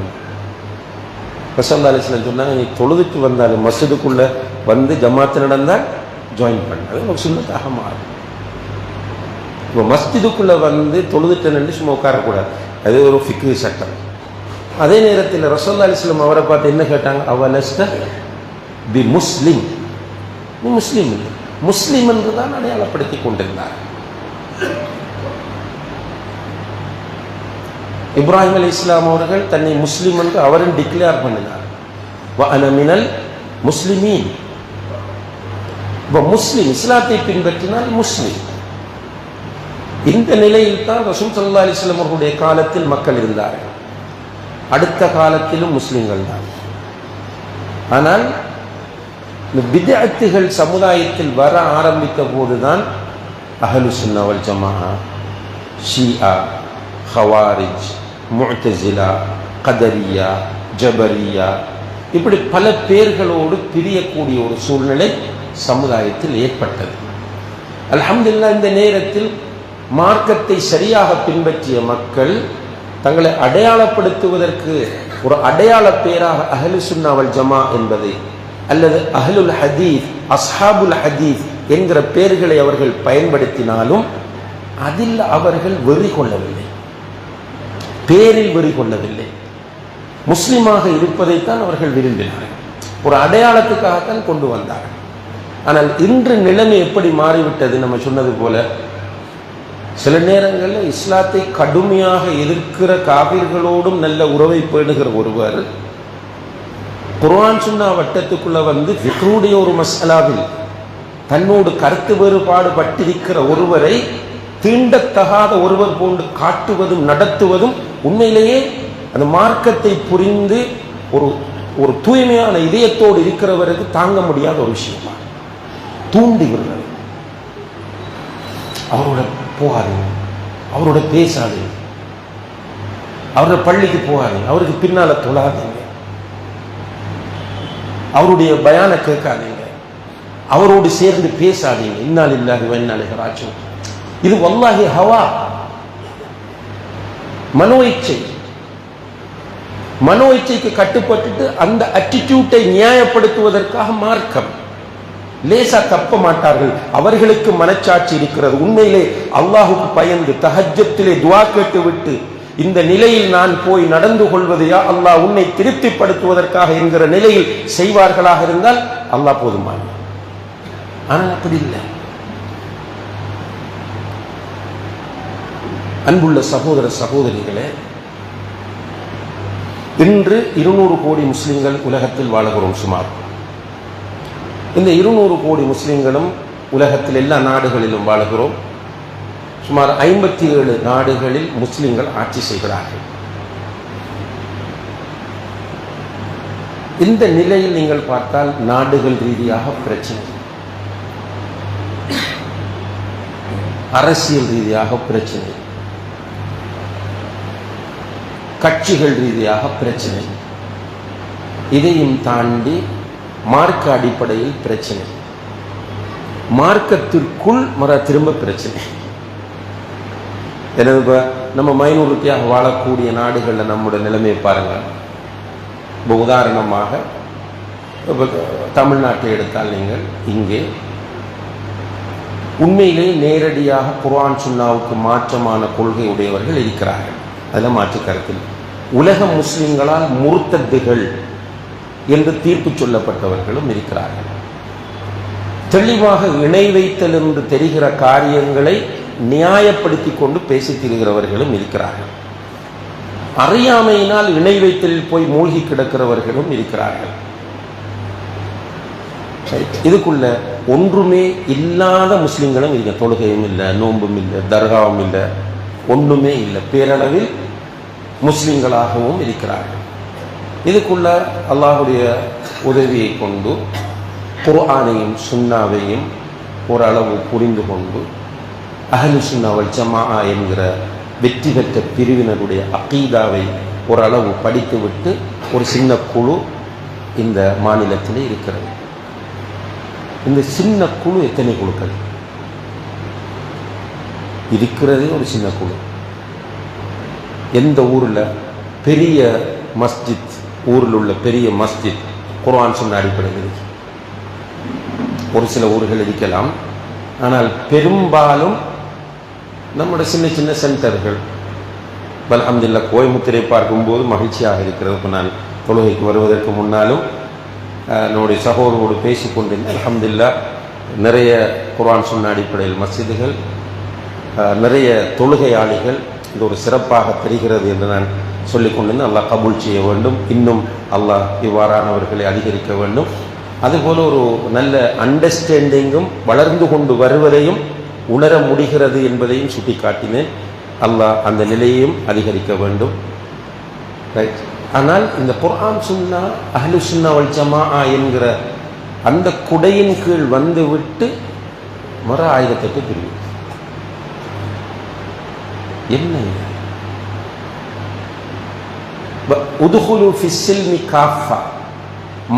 ரசூலுல்லாஹி அலைஹி வஸல்லம் சொன்னாங்க, நீ தொழுதுக்கு வந்தாலும் மஸ்ஜிதுக்குள்ள வந்து ஜமாத்து நடந்தால் ஜாயின் பண்ண, அது ஒரு சுன்னத்தாக மாறும். இப்போ மஸ்ஜிதுக்குள்ள வந்து தொழுதுட்டேன்னு சும்மா உட்காரக்கூடாது, அது ஒரு ஃபிக்ஹ் சட்டம். அதே நேரத்தில் ரசூலுல்லாஹி அலைஹி வஸல்லம் அவரை பார்த்து என்ன கேட்டாங்க, அவலஸ்த பி முஸ்லிம், நீ முஸ்லீம் இல்லை, முஸ்லீம் என்று தான் அடையாளப்படுத்தி கொண்டிருந்தார். இப்ராஹிம் அலைஹிஸ்ஸலாம் அவர்கள் தன்னை முஸ்லீம் என்று அவரும் டிக்ளேர் பண்ணினார். வ அன மினல் முஸ்லிமீன். இப்போ முஸ்லிம், இஸ்லாத்தை பின்பற்றினால் முஸ்லிம். இந்த நிலையில் தான் ரசூல் ஸல்லல்லாஹு அலைஹி வஸல்லம் அவர்களுடைய காலத்தில் மக்கள் இருந்தார்கள். அடுத்த காலத்திலும் முஸ்லிம்கள் தான். ஆனால் இந்த பித்அத்துகள் சமுதாயத்தில் வர ஆரம்பித்த போதுதான் அஹ்லு சுன்னா வல் ஜமாஅ, ஷிஆ, ஹவாரிஜ், முஅ்தஸிலா, கதரியா, ஜபரியா, இப்படி பல பேர்களோடு பிரியக்கூடிய ஒரு சூழ்நிலை சமுதாயத்தில் ஏற்பட்டது. அல்ஹம்துலில்லாஹ் இந்த நேரத்தில் மார்க்கத்தை சரியாக பின்பற்றிய மக்கள் தங்களை அடையாளப்படுத்துவதற்கு ஒரு அடையாள பேராக அஹ்லு சுன்னா வல் ஜமாஅ என்பதை அல்லது அஹ்லுல் ஹதீஸ், அஸ்ஹாபுல் ஹதீஸ் என்கிற பெயர்களை அவர்கள் பயன்படுத்தினாலும் அதில் அவர்கள் வெறி கொள்ளவில்லை, பேரில் வெறி கொள்ளவில்லை. முஸ்லிமாக இருப்பதைத்தான் அவர்கள் விரும்பினார்கள், ஒரு அடையாளத்துக்காகத்தான் கொண்டு வந்தார்கள். ஆனால் இன்று நிலைமை எப்படி மாறிவிட்டது? நம்ம சொன்னது போல சில நேரங்களில் இஸ்லாத்தை கடுமையாக எதிர்க்கிற காபிர்களோடும் நல்ல உறவை பேணுகிற ஒருவர் குர்ஆன் சுன்னா வட்டத்துக்குள்ள வந்து ஃபிக்ஹுடைய ஒரு மஸ்அலாவில் தன்னோடு கருத்து வேறுபாடு பட்டிருக்கிற ஒருவரை தீண்டத்தகாத ஒருவர் போன்று காட்டுவதும் நடத்துவதும் உண்மையிலேயே அந்த மார்க்கத்தை புரிந்து ஒரு தூய்மையான இதயத்தோடு இருக்கிறவருக்கு தாங்க முடியாத ஒரு விஷயமா தூண்டி விடுறது. அவரோட போகாதீங்க, அவரோட பேசாதீங்க, அவரோட பள்ளிக்கு போகாதீங்க, அவருக்கு பின்னால தொழாதீங்க, அவருடைய பயான கேட்காதீங்க, அவரோடு சேர்ந்து பேசாதீங்க. இன்னா லில்லாஹி வ இன்னா இலைஹி ராஜிஊன். இது வல்லாஹி ஹவா, மனோ இச்சை. மனோ இச்சைக்கு கட்டுப்பட்டுட்டு அந்த அட்டிடியூட்டை நியாயப்படுத்துவதற்காக மார்க்கம். லேசா தப்ப மாட்டார்கள், அவர்களுக்கு மனச்சாட்சி இருக்கிறது. உண்மையிலே அல்லாஹுக்கு பயந்து தஹஜ்ஜத்திலே துஆ கேட்டு விட்டு இந்த நிலையில் நான் போய் நடந்து கொள்வதையா அல்லாஹ் உன்னை திருப்திப்படுத்துவதற்காக என்கிற நிலையில் செய்வார்களாக இருந்தால் அல்லாஹ் போதுமான. ஆனால் அப்படி இல்லை. அன்புள்ள சகோதர சகோதரிகளே, இன்று 200 கோடி முஸ்லிம்கள் உலகத்தில் வாழுகிறோம். சுமார் இந்த 200 கோடி முஸ்லிம்களும் உலகத்தில் எல்லா நாடுகளிலும் வாழுகிறோம். சுமார் 57 நாடுகளில் முஸ்லிம்கள் ஆட்சி செய்கிறார்கள். இந்த நிலையில் நீங்கள் பார்த்தால் நாடுகள் ரீதியாக பிரச்சனை, அரசியல் ரீதியாக பிரச்சனை, கட்சிகள் ரீதியாக பிரச்சனை, இதையும் தாண்டி மார்க்க அடிப்படையில் பிரச்சனை, மார்க்கத்திற்குள் திரும்ப பிரச்சனை. எனவே இப்போ நம்ம மைனாரிட்டியாக வாழக்கூடிய நாடுகளில் நம்முடைய நிலைமையை பாருங்கள். இப்போ உதாரணமாக இப்போ தமிழ்நாட்டை எடுத்தால் நீங்கள் இங்கே உண்மையிலே நேரடியாக குர்ஆன் சுன்னாவுக்கு மாற்றமான கொள்கை உடையவர்கள் இருக்கிறார்கள், அதில் மாற்று கருத்தில். உலக முஸ்லிம்களால் முர்த்தத்துகள் என்று தீர்ப்பு சொல்லப்பட்டவர்களும் இருக்கிறார்கள். தெளிவாக இணை வைத்தல் என்று தெரிகிற காரியங்களை நியாயப்படுத்தி கொண்டு பேசி திரிகிறவர்களும் இருக்கிறார்கள். அறியாமையினால் இணை வைத்தலில் போய் மூழ்கி கிடக்கிறவர்களும் இருக்கிறார்கள். இதுக்குள்ள ஒன்றுமே இல்லாத முஸ்லிம்களும் இல்லை. தொழுகையும் இல்லை, நோன்பும் இல்லை, தர்காவும் இல்லை, ஒன்றுமே இல்லை. பேரளவில் முஸ்லிம்களாகவும் இருக்கிறார்கள். இதுக்குள்ள அல்லாஹுடைய உதவியை கொண்டு குர்ஆனையும் சுன்னாவையும் ஓரளவு புரிந்து கொண்டு அஹ்லு சுன்னா வல் ஜமாஅ என்கிற வெற்றி பெற்ற பிரிவினருடைய அகீதாவை ஓரளவு படித்துவிட்டு ஒரு சின்ன குழு இந்த மாநிலத்தில் இருக்கிறது. இந்த சின்ன குழு எத்தனை குழுக்கள் இருக்கிறதே? ஒரு சின்ன குழு. எந்த ஊரில் பெரிய மஸ்ஜித், ஊரில் உள்ள பெரிய மஸ்ஜித் குர்ஆன் சுன்னா அடிப்படையில் இருக்கு. ஒரு சில ஊர்கள் இருக்கலாம், ஆனால் பெரும்பாலும் நம்முடைய சின்ன சின்ன சென்டர்கள். அல்ஹம்துலில்லாஹ் கோயம்புத்தூரை பார்க்கும்போது மகிழ்ச்சியாக இருக்கிறது. இப்போ நான் தொழுகைக்கு வருவதற்கு முன்னாலும் நம்முடைய சகோதரோடு பேசிக்கொண்டிருந்தேன். அல்ஹம்துலில்லாஹ் நிறைய குர்ஆன் சுன்னா அடிப்படையில் மஸ்ஜிதுகள், நிறைய தொழுகையாளிகள். இது ஒரு சிறப்பாக தெரிகிறது என்று நான் சொல்லிக் கொண்டிருந்தேன். அல்லாஹ் கபூல் செய்ய வேண்டும். இன்னும் அல்லாஹ் இவ்வாறானவர்களை அதிகரிக்க வேண்டும். அதுபோல ஒரு நல்ல அண்டர்ஸ்டாண்டிங்கும் வளர்ந்து கொண்டு வருவதையும் உணர முடிகிறது என்பதையும் சுட்டி காட்டினேன். அல்லாஹ் அந்த நிலையையும் அதிகரிக்க வேண்டும். ரைட். ஆனால் இந்த குர்ஆன் சுன்னா அஹ்லு சுன்னா வல் ஜமாஅ என்கிற அந்த குடையின் கீழ் வந்து விட்டு 1008 பிரிவு என்ன? உதுகுலு ஃபிஸ்ஸில்மி காஃபா,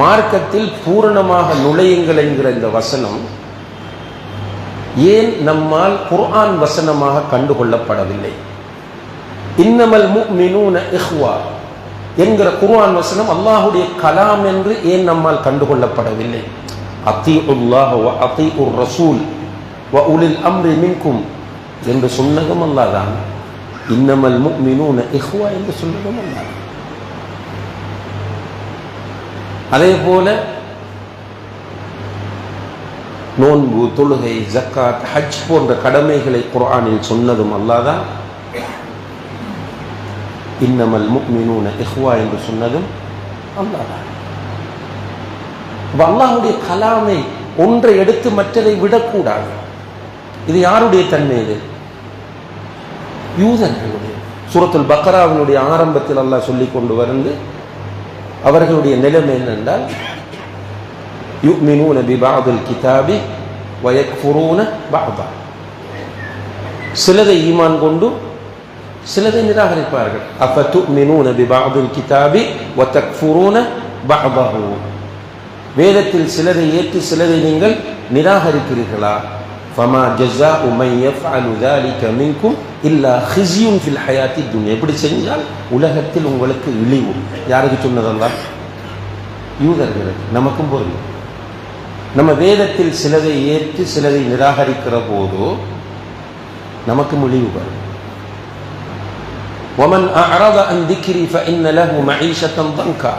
மார்க்கத்தில் பூரணமாக நுழையுங்கள் என்கிற இந்த வசனம் ஏன் நம்மால் குர்ஆன் வசனமாக கண்டுகொள்ளப்படவில்லை? இன்னமல் முஃமினூன இஹ்வா என்கிற குர்ஆன் வசனம் அல்லாஹுடைய கலாம் என்று ஏன் நம்மால் கண்டுகொள்ளப்படவில்லை? அத்தீஉல்லாஹ வ அத்தீஉர் ரசூல் வ உலில் அம்ரி மின்கும் என்று சொன்னதும் அல்லாஹ் தான். இன்னமல் முஃமினூன இஹ்வா என்று சொன்னதும் அல்லாஹ். அதே போல நோன்பு, தொழுகை, ஜக்காத், ஹஜ் போன்ற கடமைகளை குர்ஆனில் சொன்னதும் அல்லாஹ் தான். இன்னமல் முஃமினூன இஹ்வா என்று சொன்னதும் அல்லாஹ் தான். அல்லாஹ்வுடைய கலாமை ஒன்றை எடுத்து மற்றதை விடக்கூடாது. இது யாருடைய தன்மை? இது யூதர்களுடைய. சூரத்துல் பக்ராவினுடைய ஆரம்பத்தில் அல்லாஹ் சொல்லிக் கொண்டு வந்து அவர்களுடைய நிலைமை என்னென்றால் யுமினூன பிபஅதில் கிதாபி வ யக்ஃபுரூன பஅதா, சிலதை ஈமான் கொண்டு சிலதை நிராகரிப்பார்கள். அஃபதுமினூன பிபஅதில் கிதாபி வ தக்ஃபுரூன பஅதஹு, வேதத்தில் சிலதை ஏற்று சிலதை நீங்கள் நிராகரிக்கிறீர்களா? ஃபமா ஜஸாஉ மன் யஃஅலு ذلك மின்கும் இல்லா ஹிஸ்யுன் ஃபில் ஹயாத்தி துன்யா, எப்படி செஞ்சால் உலகத்தில் உங்களுக்கு இழிவு. யாருக்கு சொன்னதெல்லாம்? யூதர்களுக்கு. நமக்கும் பொருள். நம்ம வேதத்தில் சிலதை ஏற்று சிலதை நிராகரிக்கிற போதோ நமக்கு இழிவு வரும். ومن أعرض عن ذكري فإن له معيشة ضنكا,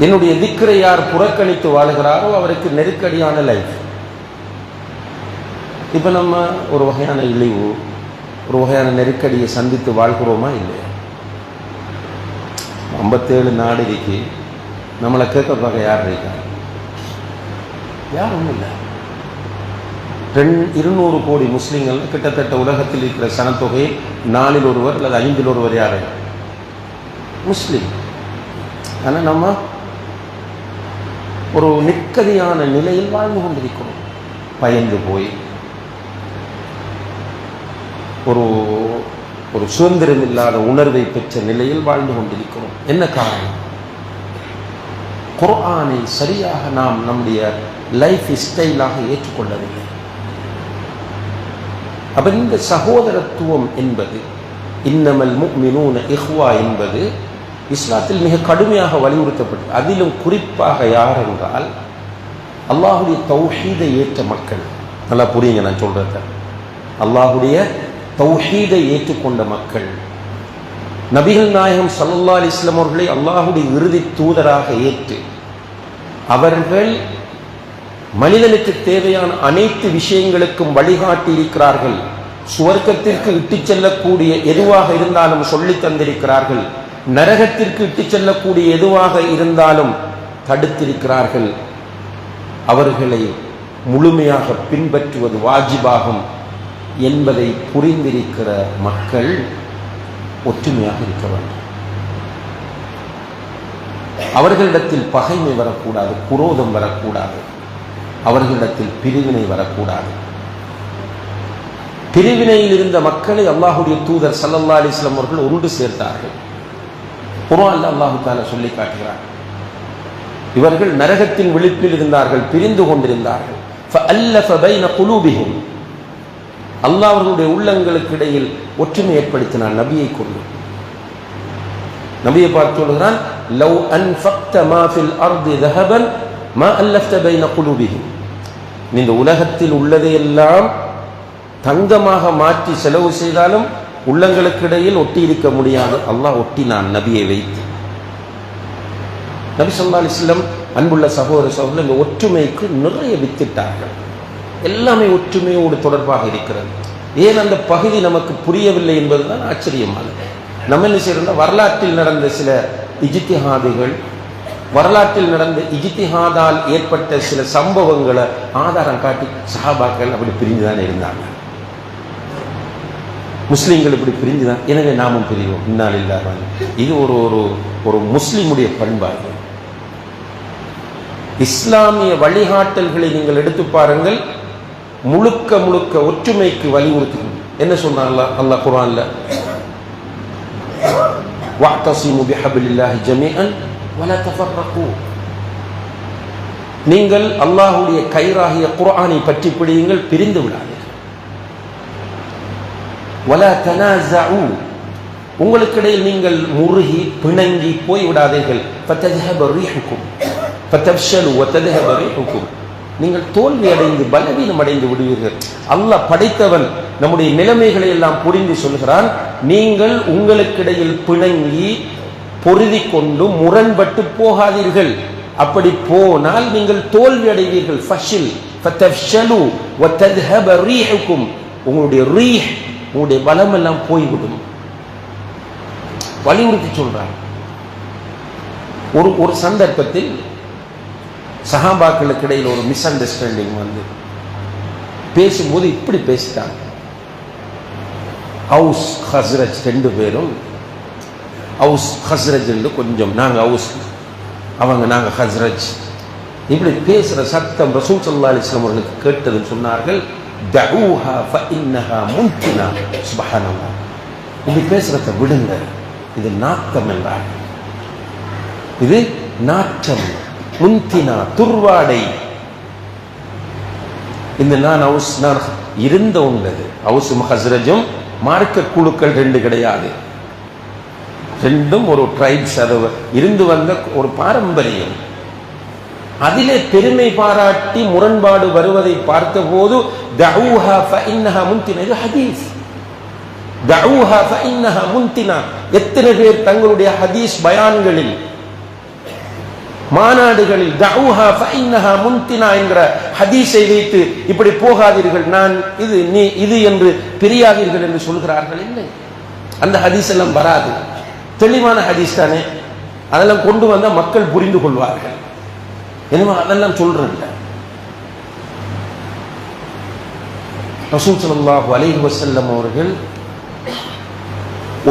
என்னுடைய திக்ரை யார் புறக்கணித்து வாழ்கிறாரோ அவருக்கு நெருக்கடியான லைஃப். இப்போ நம்ம ஒரு வகையான இழிவு, ஒரு வகையான நெருக்கடியை சந்தித்து வாழ்கிறோமா இல்லையா? 57 நாடு இருக்கு, நம்மளை கேட்கறதுக்காக யார் இருக்கா? யாரும் இல்லை. 200 கோடி முஸ்லீம்கள், கிட்டத்தட்ட உலகத்தில் இருக்கிற சனத்தொகை 4 ஒருவர் அல்லது 5 ஒருவர் யாரு? முஸ்லீம். ஆனால் நம்ம ஒரு நிற்கதியான நிலையில் வாழ்ந்து கொண்டிருக்கிறோம். பயந்து போய் ஒரு ஒரு சுதந்திரம் இல்லாத உணர்வை பெற்ற நிலையில் வாழ்ந்து கொண்டிருக்கிறோம். என்ன காரணம்? குர்ஆனை சரியாக நாம் நம்முடைய லைஃப் ஸ்டைலாக ஏற்றுக்கொள்ளவில்லை. அப்ப இந்த சகோதரத்துவம் என்பது, இன்னமல் முஃமினூன இஹ்வா என்பது இஸ்லாத்தில் மிக கடுமையாக வலியுறுத்தப்பட்டது. அதிலும் குறிப்பாக யார் என்றால் அல்லாஹுடைய தௌஹீதை ஏற்ற மக்கள். நல்லா புரியுங்க நான் சொல்றத. அல்லாஹுடைய தௌஹீதை ஏற்றுக்கொண்ட மக்கள், நபிகள் நாயகம் ஸல்லல்லாஹு அலைஹி வஸல்லம் அவர்களை அல்லாஹுடைய இறுதி தூதராக ஏற்று அவர்கள் மனிதனுக்கு தேவையான அனைத்து விஷயங்களுக்கும் வழிகாட்டி இருக்கிறார்கள். சுவர்க்கத்திற்கு இட்டுச் செல்லக்கூடிய எதுவாக இருந்தாலும் சொல்லி தந்திருக்கிறார்கள். நரகத்திற்கு இட்டுச் செல்லக்கூடிய எதுவாக இருந்தாலும் தடுத்திருக்கிறார்கள். அவர்களை முழுமையாக பின்பற்றுவது வாஜிபாகும் என்பதை புரிந்திருக்கிற மக்கள் ஒற்றுமையாக இருக்க வேண்டும். அவர்களிடத்தில் பகைமை வரக்கூடாது, குரோதம் வரக்கூடாது, அவர்களிடத்தில் பிரிவினை வரக்கூடாது. பிரிவினையில் இருந்த மக்களை அல்லாஹுடைய தூதர் ஸல்லல்லாஹு அலைஹி வஸல்லம் அவர்கள் ஒன்று சேர்த்தார்கள். குர்ஆன்ல அல்லாஹ் தஆலா சொல்லி காட்டுகிறார், இவர்கள் நரகத்தின் விளிம்பில் இருந்தார்கள், பிரிந்து கொண்டிருந்தார்கள். ஃபஅல்லஃப பைன குலூபிஹிம், அல்லாஹ் அவர்களுடைய உள்ளங்களுக்கு இடையில் ஒற்றுமை ஏற்படுத்தினான் நபியை கொண்டு. நபியை பார்த்து சொல்கிறான், லவ் அன்ஃபக்த மா ஃபில் அர்தி ذهبا மா அல்லஃப்த பைன குலூபிஹிம், இந்த உலகத்தில் உள்ளதையெல்லாம் தங்கமாக மாற்றி செலவு செய்தாலும் உள்ளங்களுக்கு இடையில் ஒட்டி இருக்க முடியாது. அல்லாஹ் ஒட்டினான் நபியை வைத்து. நபி ஸல்லல்லாஹு அலைஹி வஸல்லம் அன்புள்ள சகோதர சகோதரர்கள் இந்த ஒற்றுமைக்கு நிறைய வித்திட்டார்கள். எல்லாமே ஒற்றுமையோடு தொடர்பாக இருக்கிறது. ஏன் அந்த பகுதி நமக்கு புரியவில்லை என்பதுதான் ஆச்சரியமானது. நம்ம என்ன செய்யறோம்னா, வரலாற்றில் நடந்த சில இஜ்திஹாதுகள், வரலாற்றில் நடந்த இஜ்திஹாதால் ஏற்பட்ட சில சம்பவங்களை ஆதாரம் காட்டி சஹாபாக்கள் அப்படி பிரிஞ்சுதான் இருந்தாங்க, முஸ்லீம்கள் இப்படி பிரிஞ்சுதான், எனவே நாமும் பிரிவோம், இன்னால் இல்லாமல். இது ஒரு ஒரு முஸ்லீமுடைய பண்பாடு. இஸ்லாமிய வழிகாட்டல்களை நீங்கள் எடுத்து பாருங்கள், முழுக்க முழுக்க ஒற்றுமைக்கு வலியுறுத்தும். என்ன சொன்னாங்க அல்லாஹ் குர்ஆன்ல, வஅதஸிமு பிஹப்லில்லாஹி ஜமீஅன் வலா தஃபர்ரகு, நீங்கள் அல்லாஹ்வுடைய கயிறாகிய குர்ஆனை பற்றி பிடியுங்கள், பிரிந்து விடாதீர்கள். வலா தனாஸஉ, உங்களுக்கிடையில் நீங்கள் முருகி பிணங்கி போய் விடாதீர்கள். ஃபதذهب ريحكم ஃபதஃஷலு வதذهب ريحكم, நீங்கள் தோல்வி அடைந்து பலவீனம் அடைந்து விடுவீர்கள். அல்லாஹ் படைத்தவன் நம்முடைய நிலைமைகளை எல்லாம் புரிந்து சொல்கிறான், நீங்கள் உங்களுக்கிடையில் பிணங்கி பொருதி கொண்டு முரண்பட்டு போகாதீர்கள். அப்படி போனால் நீங்கள் தோல்வி அடைவீர்கள். ஃபஷில் ஃபதஃஷலு வதذهب ريحكم, உங்களுடைய ரீஹ், உங்களுடைய பலம் எல்லாம் போய்விடும். வலியுறுத்தி சொல்றான். ஒரு சந்தர்ப்பத்தில் சஹாபாக்களுக்கு இடையில் ஒரு மிஸ் அண்டர்ஸ்டாண்டிங் வந்து பேசும்போது இப்படி பேசிட்டாங்க. அவுஸ் ஹஸ்ரஜ் ரெண்டு பேரும், அவுஸ் ஹஸ்ரஜ் என்று கொஞ்சம், நாங்கள் அவுஸ், அவங்க நாங்கள் ஹஸ்ரஜ், இப்படி பேசுகிற சத்தம் ரசூல் ஸல்லல்லாஹு அலைஹி வஸல்லம் அவர்களுக்கு கேட்டதுன்னு சொன்னார்கள், தஊஹா ஃபஇன்னஹா முன்தினா. சுப்ஹானல்லாஹ், இப்படி பேசுறத விடுங்க, இது நாத்தம் என்றார். இது நாற்றம், முன்தினா, துர்வாடை. இந்த நான் அவுஸ், நான் இருந்த உள்ளது, அவுஸும் ஹஸ்ரஜும் மார்க்க குழுக்கள் ரெண்டு கிடையாது, ரெண்டும் ஒரு ட்ரைப்ஸ், அது இருந்து வந்த ஒரு பாரம்பரியம். அதிலே பெருமை பாராட்டி முரண்பாடு வருவதை பார்த்த போது தஊஹா ஃபஇன்னஹா முன்தினா, இது ஹதீஸ். தஊஹா ஃபஇன்னஹா முன்தினா, எத்தனை பேர் தங்களுடைய ஹதீஸ் பயான்களில், மாநாடுகளில் தஊஹா ஃபஇன்னஹா முன்தினா என்கிற ஹதீஸை வைத்து இப்படி போகாதீர்கள், நான் இது, நீ இது என்று பிரியாதீர்கள் என்று சொல்கிறார்கள். இல்லை, அந்த ஹதீஸ் எல்லாம் வராது. தெளிவான ஹதீஸ் தானே, அதெல்லாம் கொண்டு வந்தால் மக்கள் புரிந்து கொள்வார்கள். எனவே அதெல்லாம் சொல்றேன். ரசூல் ஸல்லல்லாஹு அலைஹி வஸல்லம் அவர்கள்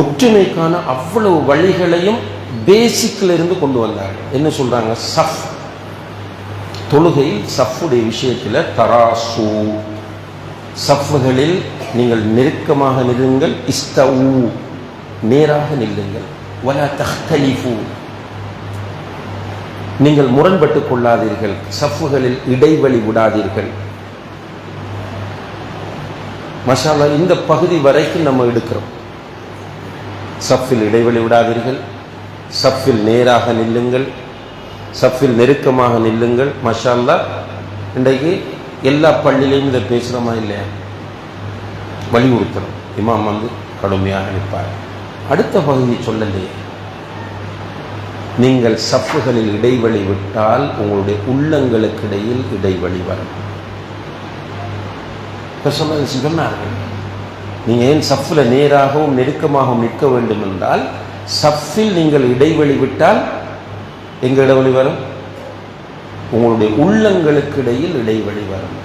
ஒற்றுமைக்கான அவ்வளவு வழிகளையும் பேசிக்ல இருந்து கொண்டு வந்தார்கள். என்ன சொல்றாங்க? சஃப், தொழுகையில் சஃப்புடைய விஷயத்தில் தராசு, சஃப்புகளில் நீங்கள் நெருக்கமாக நில்லுங்கள், இஸ்தவு நேராக நில்லுங்கள், வலா தஹ்தலிஃபு நீங்கள் முரண்பட்டுக் கொள்ளாதீர்கள், சஃப்புகளில் இடைவெளி விடாதீர்கள். மாஷா அல்லாஹ், இந்த பகுதி வரைக்கும் நம்ம எடுக்கிறோம். சஃபில் இடைவெளி விடாதீர்கள், சஃபில் நேராக நில்லுங்கள், சஃபில் நெருக்கமாக நில்லுங்கள். மாஷா அல்லாஹ், இன்றைக்கு எல்லா பள்ளியிலையும் இதை பேசுகிறோமா இல்லையா? வலியுறுத்தணும். இமாம் கடுமையாக நிற்பார். அடுத்த பகுதி சொல்லலையே, நீங்கள் சஃப்புகளில் இடைவெளி விட்டால் உங்களுடைய உள்ளங்களுக்கு இடையில் இடைவெளி வரும். சொன்னார்கள், நீங்கள் ஏன் சஃப்பில் நேராகவும் நெருக்கமாகவும் நிற்க வேண்டும் என்றால், சஃப்பில் நீங்கள் இடைவெளி விட்டால் எங்க இடைவெளி வரும்? உங்களுடைய உள்ளங்களுக்கு இடையில் இடைவெளி வரும்.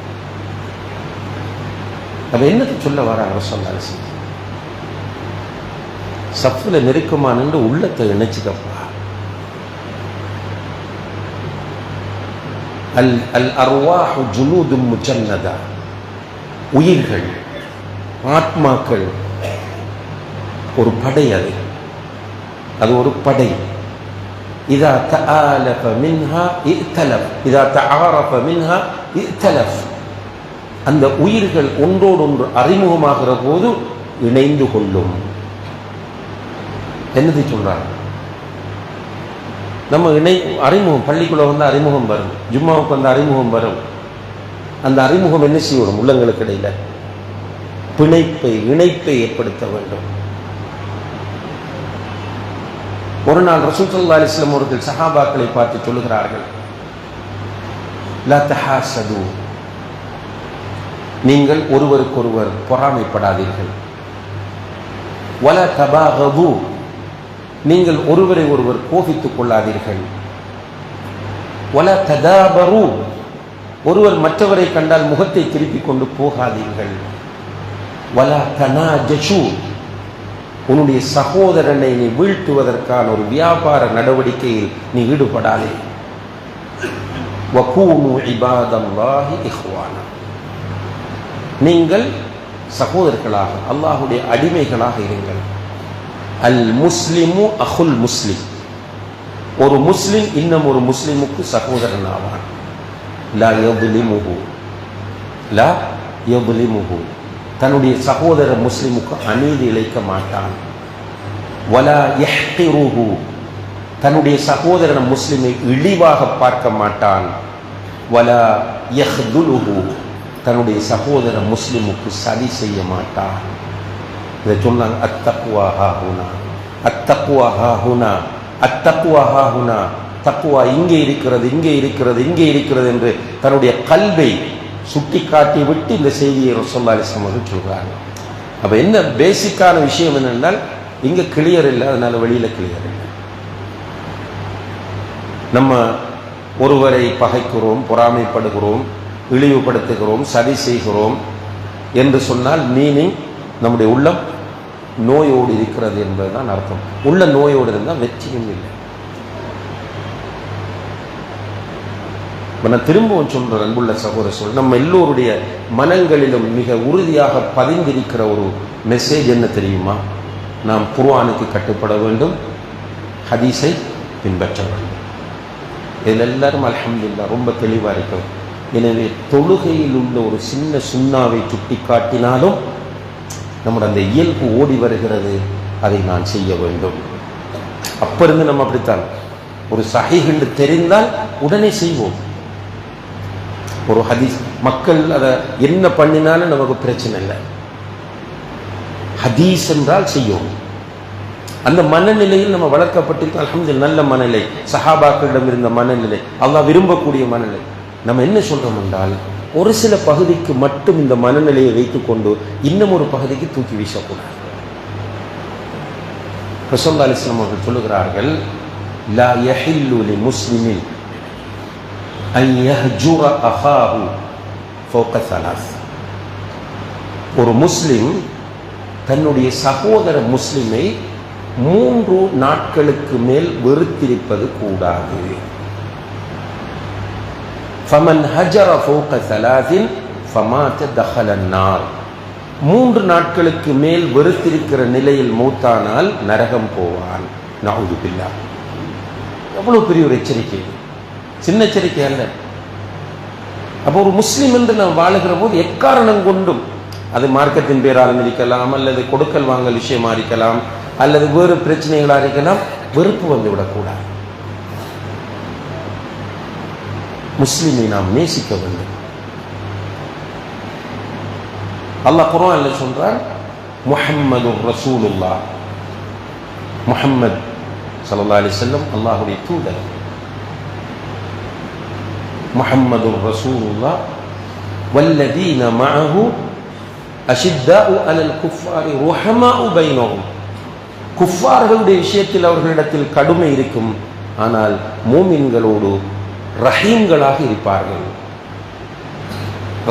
அப்ப என்னத்தை சொல்ல வராங்க சொன்னாங்க? சஃப்பில் நெருக்கமான உள்ளத்தை இணைச்சுக்கப்பா. அல் அர்வாஹு ஜுனூதும் முஜன்னதா, உயிர்கள், ஆத்மாக்கள் ஒரு படை. அது ஒரு படை. இதா தஆலஃப மின்ஹா இக்தலஃப், இதா தஆரஃப மின்ஹா இக்தலஃப். அந்த உயிர்கள் ஒன்றோடொன்று அறிமுகமாகிற போது இணைந்து கொள்ளும். என்னது சொல்றாங்க? நம்ம அறிமுகம், பள்ளிக்குள்ள வந்து அறிமுகம் வரும், ஜும்மாவுக்கு வந்து அறிமுகம் வரும். அந்த அறிமுகம் என்ன செய்யணும்? உள்ளங்களுக்கு இடையில இணைப்பை ஏற்படுத்த வேண்டும். ஒரு நாள் ரசூல் ஸல்லல்லாஹு அலைஹி வஸல்லம் அவர்கள் சஹாபாக்களை பார்த்து சொல்லுகிறார்கள், லா தஹாஸது, நீங்கள் ஒருவருக்கொருவர் பொறாமைப்படாதீர்கள். வலா தபாகது, நீங்கள் ஒருவரை ஒருவர் கோபித்துக் கொள்ளாதீர்கள். வலா ததாபரு, ஒருவர் மற்றவரை கண்டால் முகத்தை திருப்பிக் கொண்டு போகாதீர்கள். வலா தனாஜஷு, உன்னுடைய சகோதரனை நீ வீழ்த்துவதற்கான ஒரு வியாபார நடவடிக்கையில் நீ ஈடுபடாதே. வகூனு இபாதல்லாஹி இஹ்வானா, நீங்கள் சகோதரர்களாக அல்லாஹ்வுடைய அடிமைகளாக இருங்கள். அல் முஸ்லிமு அஹுல் முஸ்லிம், ஒரு முஸ்லிம் இன்னும் ஒரு முஸ்லிமுக்கு சகோதரன் ஆவான். லா யظ்லிமுஹு, லா யظ்லிமுஹு, தன்னுடைய சகோதர முஸ்லிமுக்கு அநீதி இழைக்க மாட்டான். வலா யஹ்கிருஹு, தன்னுடைய சகோதரன் முஸ்லிமை இழிவாக பார்க்க மாட்டான். வலா யஹ்துலுஹு, தன்னுடைய சகோதர முஸ்லிமுக்கு சதி செய்ய மாட்டான். இதை சொன்னாங்க. அத்தக்வா ஹாஹுனா, அத்தக்வா ஹாஹுனா, அத்தக்வா ஹாஹுனா, தக்வா இங்கே இருக்கிறது, இங்கே இருக்கிறது, இங்கே இருக்கிறது என்று தன்னுடைய கல்வை சுட்டி காட்டி விட்டு இந்த செய்தியை ரசூலுல்லாஹி அலைஹி வஸல்லம் அவர்கள் சொல்றாங்க. அப்ப என்ன பேசிக்கான விஷயம் என்னென்றால், இங்க கிளியர் இல்லை, அதனால வெளியில கிளியர் இல்லை. நம்ம ஒருவரை பகைக்கிறோம், பொறாமைப்படுகிறோம், இழிவுபடுத்துகிறோம், சதி செய்கிறோம் என்று சொன்னால் மீனிங் நம்முடைய உள்ளம் நோயோடு இருக்கிறது என்பதுதான் அர்த்தம். உள்ள நோயோடு இருந்தால் வெற்றியும் இல்லை. நான் திரும்பவும் சொல்ற அன்புள்ள சகோதர, நம்ம எல்லோருடைய மனங்களிலும் மிக உறுதியாக பதிந்திருக்கிற ஒரு மெசேஜ் என்ன தெரியுமா? நாம் குர்ஆனுக்கு கட்டுப்பட வேண்டும், ஹதீஸை பின்பற்ற வேண்டும். இதில் எல்லாரும் அல்ஹம்துலில்லாஹ் ரொம்ப தெளிவாக இருக்கிறோம். எனவே தொழுகையில் உள்ள ஒரு சின்ன சுண்ணாவை சுட்டி காட்டினாலும் நம்முடைய அந்த இயல்பு ஓடி வருகிறது, அதை நான் செய்ய வேண்டும். அப்ப இருந்து நம்ம அப்படித்தான், ஒரு சஹீஹ் என்று தெரிந்தால் உடனே செய்வோம். ஒரு ஹதீஸ் மக்கள் அதை என்ன பண்ணினாலும் நமக்கு பிரச்சனை இல்லை. ஹதீஸ் என்றால் செய்யும். அந்த மனநிலையில் நம்ம வளர்க்கப்பட்டிருக்கோம். அல்ஹம்துலில்லாஹ், நல்ல மனநிலை, சஹாபாக்களிடம் இருந்த மனநிலை, அல்லாஹ் விரும்பக்கூடிய மனநிலை. நம்ம என்ன சொல்றோம் என்றால், ஒரு சில பகுதிக்கு மட்டும் இந்த மனநிலையை வைத்துக்கொண்டு இன்னும் ஒரு பகுதிக்கு தூக்கி வீசக்கூடாது. ரசூலுல்லாஹி அலைஹி வஸல்லம் அவர்கள் சொல்லுகிறார்கள், லா யஹில்லு லி முஸ்லிமின் அன் யஹ்ஜுர அஹாஹு ஃபௌக ஸலாஸ். ஒரு முஸ்லிம் தன்னுடைய சகோதர முஸ்லிமை 3 நாட்களுக்கு மேல் வெறுத்திருப்பது கூடாது. ஃபமன் ஹஜர ஃபௌக ஸலாஸின் ஃபமாத தஹலன் நார். 3 நாட்களுக்கு மேல் வெறுத்திருக்கிற நிலையில் மௌத்தானால் நரகம் போவான். நஊது பில்லாஹ். எவ்வளவு பெரிய ஒரு எச்சரிக்கை, சின்ன எச்சரிக்கை அல்ல. அப்போ ஒரு முஸ்லிம் என்று நாம் வாழுகிற போது எக்காரணம் கொண்டும், அது மார்க்கத்தின் பேராலும் இருக்கலாம், அல்லது கொடுக்கல் வாங்கல் விஷயமா இருக்கலாம், அல்லது வேறு பிரச்சனைகளாக இருக்கலாம், வெறுப்பு வந்து விடக்கூடாது. முஸ்லிமை நாம் நேசிக்க வேண்டும். அல்லாஹ் குர்ஆன்ல சொல்றான், முஹம்மது ரசூலுல்லாஹ், முஹம்மது ஸல்லல்லாஹு அலைஹி வஸல்லம் அல்லாஹ்வுடைய தூதர். முஹம்மது ரசூலுல்லாஹ் வல்லதீன மஅஹு அஷித்தாஉ அலல் குஃபாரி ருஹமாஉ பைனஹும். குஃபார்களுடைய விஷயத்தில் அவர்களிடத்தில் கடுமை இருக்கும், ஆனால் மூமின்களோடு ரஹீம்களாக இருப்பார்கள்.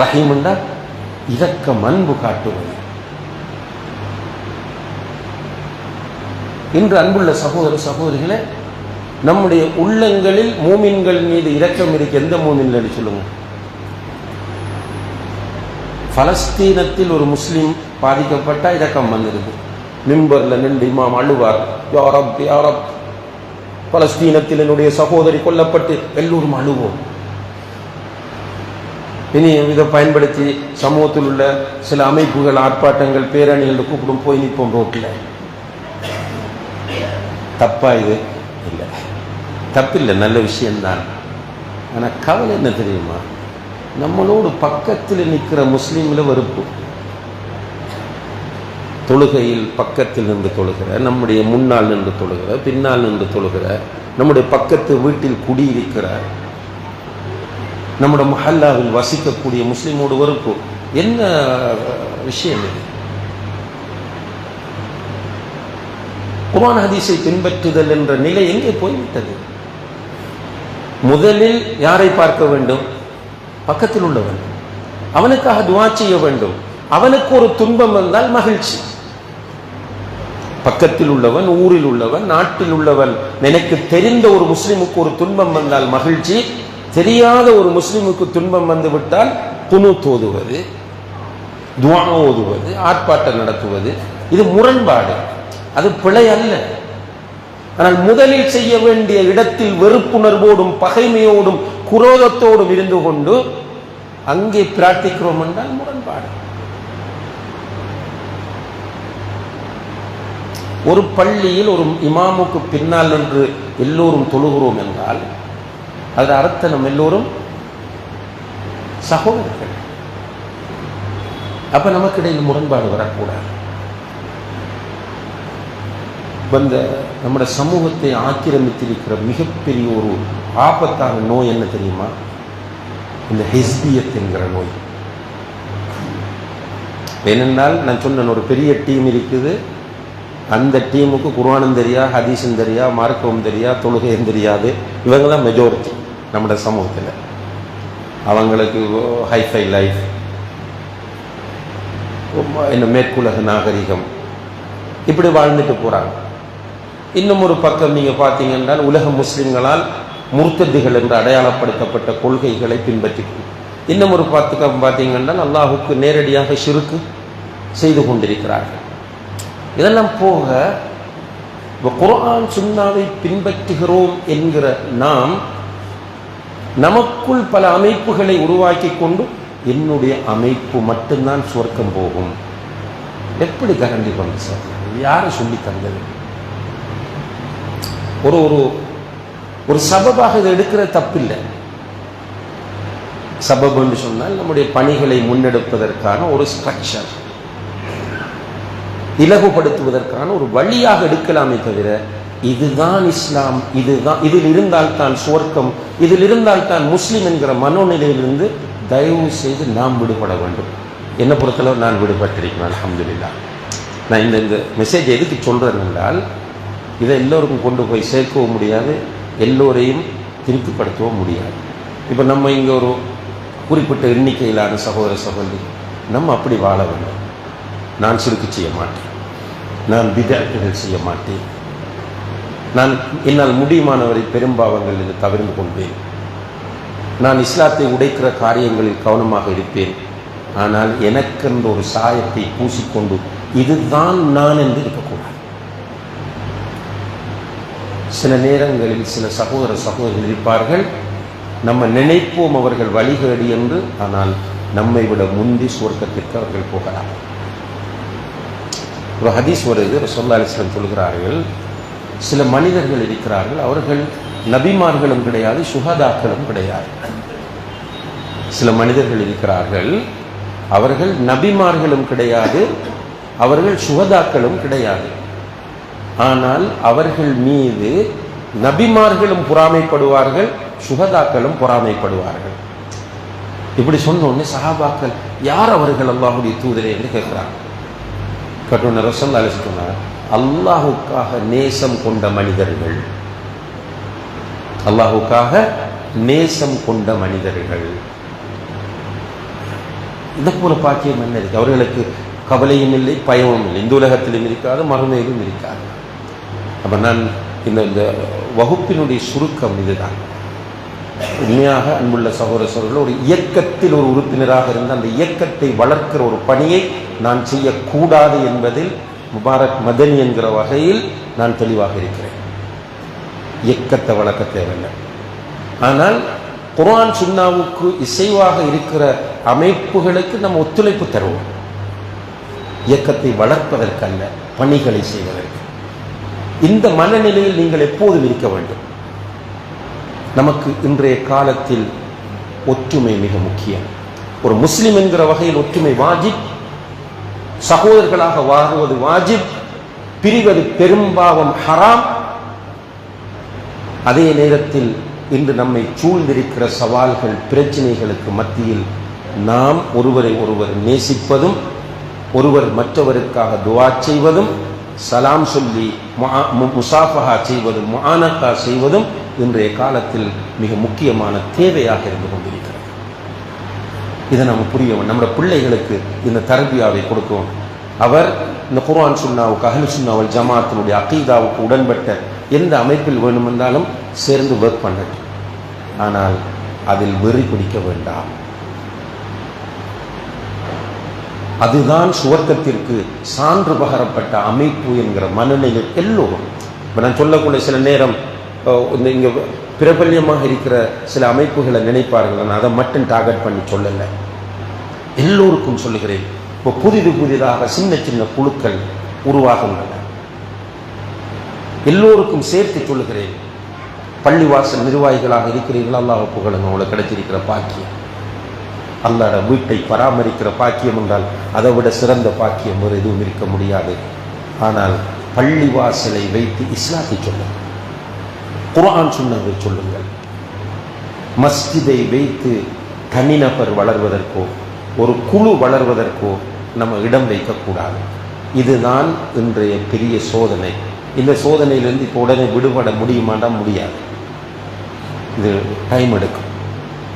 ரஹீம் என்றால் இரக்கம், அன்பு காட்டுவது. இன்று அன்புள்ள சகோதர சகோதரிகளே, நம்முடைய உள்ளங்களில் மூமின்கள் மீது இரக்கம் இருக்கு. எந்த மூமின்கள் சொல்லுங்க? பலஸ்தீனத்தில் ஒரு முஸ்லீம் பாதிக்கப்பட்டா இரக்கம் வந்திருக்கு. மிம்பர்ல நின்று இமாம் அழுவார், யா ரப் யா ரப், பலஸ்தீனத்தில் என்னுடைய சகோதரி கொல்லப்பட்டு, எல்லோரும் அழுவோம். இனி இதை பயன்படுத்தி சமூகத்தில் உள்ள சில அமைப்புகள், ஆர்ப்பாட்டங்கள், பேரணிகள் கூப்பிடும், போய் நிற்போம் ரோட்டில். தப்பா இது? இல்லை, தப்பில்லை, நல்ல விஷயம்தான். ஆனால் கவலை என்ன தெரியுமா? நம்மளோடு பக்கத்தில் நிற்கிற முஸ்லீம்ல வெறுப்பு. தொழுகையில் பக்கத்தில் நின்று தொழுகிற, நம்முடைய முன்னால் நின்று தொழுகிற, பின்னால் நின்று தொழுகிற, நம்முடைய பக்கத்து வீட்டில் குடியிருக்கிற, நம்முடைய மஹல்லாவில் வசிக்கக்கூடிய முஸ்லீமோடு வெறுப்பு. என்ன விஷயம் இது? குர்ஆன் ஹதீஸை பின்பற்றுதல் என்ற நிலை எங்கே போய்விட்டது? முதலில் யாரை பார்க்க வேண்டும்? பக்கத்தில் உள்ளவன். அவனுக்காக துஆ செய்ய வேண்டும். அவனுக்கு ஒரு துன்பம் வந்தால் மகிழ்ச்சி. பக்கத்தில் உள்ளவன், ஊரில் உள்ளவன், நாட்டில் உள்ளவன், எனக்கு தெரிந்த ஒரு முஸ்லிமுக்கு ஒரு துன்பம் வந்தால் மகிழ்ச்சி. தெரியாத ஒரு முஸ்லிமுக்கு துன்பம் வந்து விட்டால் குனூத் ஓதுவது, துஆ ஓதுவது, ஆர்ப்பாட்டம் நடத்துவது, இது முரண்பாடு. அது பிழை அல்ல. ஆனால் முதலில் செய்ய வேண்டிய இடத்தில் வெறுப்புணர்வோடும் பகைமையோடும் குரோதத்தோடும் இருந்து கொண்டு அங்கே பிரார்த்திக்கிறோம் என்றால் முரண்பாடு. ஒரு பள்ளியில் ஒரு இமாமுக்கு பின்னால் நின்று எல்லோரும் தொழுகிறோம் என்றால் அது அர்த்தம் நம்ம எல்லோரும் சகோதரர்கள். அப்ப நமக்கு இடையில் முரண்பாடு வரக்கூடாது. வந்த நம்முடைய சமூகத்தை ஆக்கிரமித்திருக்கிற மிகப்பெரிய ஒரு ஆபத்தான நோய் என்ன தெரியுமா? இந்த ஹிஸ்பியத் என்கிற நோய். ஏனென்றால் நான் சொன்ன ஒரு பெரிய டீம் இருக்குது, அந்த டீமுக்கு குர்ஆனும் தெரியா, ஹதீஸும் தெரியா, மார்க்கவும் தெரியா, தொழுகையும் தெரியாது. இவங்க தான் மெஜாரிட்டி நம்முடைய சமூகத்தில். அவங்களுக்கு ஹைஃபை லைஃப், என்ன மேற்குலக நாகரிகம், இப்படி வாழ்ந்துட்டு போகிறாங்க. இன்னும் ஒரு பக்கம் நீங்கள் பார்த்தீங்கன்னா உலக முஸ்லிம்களால் முர்த்ததுகள் என்று அடையாளப்படுத்தப்பட்ட கொள்கைகளை பின்பற்றிக்கணும். இன்னும் ஒரு பக்கம் பார்த்தீங்கன்னா அல்லாஹுக்கு நேரடியாக ஷிர்க் செய்து கொண்டிருக்கிறார்கள். இதெல்லாம் போக குர்ஆன் சுன்னாவை பின்பற்றுகிறோம் என்கிற நாம் நமக்குள் பல அமைப்புகளை உருவாக்கி கொண்டு என்னுடைய அமைப்பு மட்டும்தான் சுவர்க்கம் போகும். எப்படி கரண்டி பண்ண சார்? யாரை சொல்லி தந்தது? ஒரு ஒரு ஒரு சபபாக இதை எடுக்கிற தப்பில்லை. சபப் என்று சொன்னால் நம்முடைய பணிகளை முன்னெடுப்பதற்கான ஒரு ஸ்ட்ரக்சர், இலகுபடுத்துவதற்கான ஒரு வழியாக எடுக்கலாமே தவிர இதுதான் இஸ்லாம், இதுதான், இதில் இருந்தால் தான் சுவர்க்கம், இதில் இருந்தால் தான் முஸ்லிம் என்கிற மனோநிலையிலிருந்து தயவு செய்து நாம் விடுபட வேண்டும். என்னை பொறுத்தளவு நான் விடுபட்டிருக்கேன், அல்ஹம்துலில்லாஹ். நான் இந்த மெசேஜ் எதுக்கு சொல்கிறேன் என்றால், இதை எல்லோருக்கும் கொண்டு போய் சேர்க்கவும் முடியாது, எல்லோரையும் திருப்திப்படுத்தவும் முடியாது. இப்போ நம்ம இங்கே ஒரு குறிப்பிட்ட எண்ணிக்கையிலான சகோதர சகோதரி, நம்ம அப்படி வாழ வேண்டும். நான் சிறுக்கு செய்ய மாட்டேன், நான் பிதஅத்துகள் செய்ய மாட்டேன், நான் என்னால் முடியுமானவரை பெரும்பாவங்கள் இது தவிர்த்து கொண்டேன். நான் இஸ்லாத்தை உடைக்கிற காரியங்களில் கவனமாக இருப்பேன். ஆனால் எனக்கென்று ஒரு சாயத்தை பூசிக்கொண்டு இதுதான் நான் என்று இருக்கக்கூடாது. சில நேரங்களில் சில சகோதரர்கள் இருப்பார்கள், நம்ம நினைப்போம் அவர்கள் வழிகேடு என்று, ஆனால் நம்மை விட முந்தி சுவர்க்கத்திற்கு அவர்கள் போகலாம். ஒரு ஹதீஸ் வருது, ரசூலுல்லாஹி அலைஹி வஸல்லம் சொல்கிறார்கள், சில மனிதர்கள் இருக்கிறார்கள், அவர்கள் நபிமார்களும் கிடையாது, சுஹதாக்களும் கிடையாது. சில மனிதர்கள் இருக்கிறார்கள், அவர்கள் நபிமார்களும் கிடையாது, அவர்கள் சுஹதாக்களும் கிடையாது. ஆனால் அவர்கள் மீது நபிமார்களும் பொறாமைப்படுவார்கள், சுஹதாக்களும் பொறாமைப்படுவார்கள். இப்படி சொன்ன உடனே சஹாபாக்கள், யார் அவர்கள் அல்லாஹ்வுடைய தூதரே என்று கேட்கிறாங்க. கேட்டோன்னு ரசூலுல்லாஹி அலைஹி வஸல்லம் சொன்னார், அல்லாஹுக்காக நேசம் கொண்ட மனிதர்கள், அல்லாஹுக்காக நேசம் கொண்ட மனிதர்கள். இதை போல பாக்கியம் என்ன இருக்கு? அவர்களுக்கு கவலையும் இல்லை, பயமும் இல்லை, இந்த உலகத்திலும் இருக்காது, மறுமையிலும் இருக்காது. அப்ப நான் இந்த வகுப்பினுடைய சுருக்கம் இதுதான். உண்மையாக அன்புள்ள சகோதரர்கள், ஒரு இயக்கத்தில் ஒரு உறுப்பினராக இருந்து அந்த இயக்கத்தை வளர்க்கிற ஒரு பணியை நான் செய்யக்கூடாது என்பதில் முபாரக் மதனி என்கிற வகையில் நான் தெளிவாக இருக்கிறேன். இயக்கத்தை வளர்க்க தேவையில்லை. ஆனால் குர்ஆன் சுன்னாவுக்கு இசைவாக இருக்கிற அமைப்புகளுக்கு நம்ம ஒத்துழைப்பு தருவோம், இயக்கத்தை வளர்ப்பதற்கல்ல, பணிகளை செய்வதற்கு. இந்த மனநிலையில் நீங்கள் எப்போதும் இருக்க வேண்டும். நமக்கு இன்றைய காலத்தில் ஒற்றுமை மிக முக்கியம். ஒரு முஸ்லிம் என்கிற வகையில் ஒற்றுமை வாஜிப், சகோதரர்களாக வாழுவது வாஜிப், பிரிவது பெரும்பாவம் ஹராம். அதே நேரத்தில் இன்று நம்மை சூழ்ந்திருக்கிற சவால்கள், பிரச்சனைகளுக்கு மத்தியில் நாம் ஒருவரை ஒருவர் நேசிப்பதும், ஒருவர் மற்றவருக்காக துஆ செய்வதும், சலாம் சொல்லி முசாஃபஹா செய்வதும், முஆனகா செய்வதும் இன்றைய காலத்தில் மிக முக்கியமான தேவையாக இருந்து கொண்டிருக்கிறது. இதை நம்ம புரியவும், நம்முடைய பிள்ளைகளுக்கு இந்த தர்பியாவை கொடுக்கவும். அவர் இந்த குர்ஆன் சுன்னாவுக்கு, அஹ்லு சுன்னா வல் ஜமாஅத்தினுடைய அகீதாவுக்கு உடன்பட்ட எந்த அமைப்பில் வேண்டுமென்றாலும் சேர்ந்து ஒர்க் பண்ணட்டும். ஆனால் அதில் வெறி பிடிக்க வேண்டாம். அதுதான் சுவர்க்கத்திற்கு சான்று பகரப்பட்ட அமைப்பு என்கிற மனநிலை எல்லோரும். இப்போ நான் சொல்லக்கூடிய சில நேரம் இங்கே பிரபல்யமாக இருக்கிற சில அமைப்புகளை நினைப்பார்கள், நான் அதை மட்டும் டார்கெட் பண்ணி சொல்லலை, எல்லோருக்கும் சொல்லுகிறேன். இப்போ புதிதாக சின்ன சின்ன குழுக்கள் உருவாகின்றன, எல்லோருக்கும் சேர்த்து சொல்லுகிறேன். பள்ளிவாசல் நிர்வாகிகளாக இருக்கிறீர்கள், அல்லாஹ் புகழுங்க, உங்களுக்கு கிடைச்சிருக்கிற பாக்கியம். அல்லாஹ்வுடைய வீட்டை பராமரிக்கிற பாக்கியம் என்றால் அதை விட சிறந்த பாக்கியம் வேறு எதுவும் இருக்க முடியாது. ஆனால் பள்ளிவாசலை வைத்து இஸ்லாத்தை சொல்லுங்கள், குர்ஆன் சுன்னத்தை சொல்லுங்கள். மஸ்ஜிதை வைத்து தனிநபர் வளர்வதற்கோ ஒரு குழு வளர்வதற்கோ நம்ம இடம் வைக்கக்கூடாது. இதுதான் இன்றைய பெரிய சோதனை. இந்த சோதனையிலிருந்து இப்போ உடனே விடுபட முடியுமாண்டா? முடியாது, இது டைம் எடுக்கும்.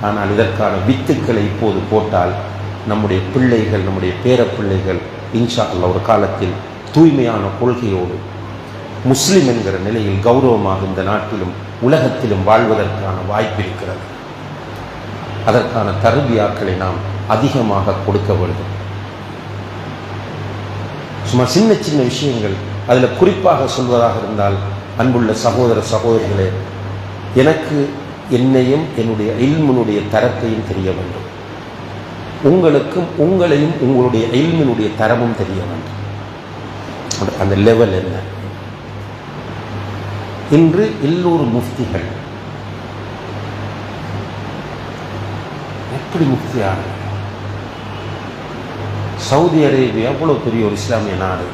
ஆனால் இதற்கான வித்துக்களை இப்போது போட்டால் நம்முடைய பிள்ளைகள், நம்முடைய பேர பிள்ளைகள் இன்ஷா அல்லாஹ் ஒரு காலத்தில் தூய்மையான கொள்கையோடு முஸ்லிம் என்கிற நிலையில் கௌரவமாக இந்த நாட்டிலும் உலகத்திலும் வாழ்வதற்கான வாய்ப்பு இருக்கிறது. அதற்கான தர்பியாக்களை நாம் அதிகமாக கொடுக்க வேண்டும். சும்மா சின்ன சின்ன விஷயங்கள், அதில் குறிப்பாக சொல்வதாக இருந்தால், அன்புள்ள சகோதரிகளே, எனக்கு என்னையும் என்னுடைய இல்மினுடைய தரத்தையும் தெரிய வேண்டும், உங்களுக்கும் உங்களையும் உங்களுடைய இல்மினுடைய தரமும் தெரிய வேண்டும். அந்த லெவல் என்ன? இன்று எல்லோரும் முஃப்திகள். எப்படி முஃப்தியாக? சவுதி அரேபியா எவ்வளோ பெரிய ஒரு இஸ்லாமிய நாடு,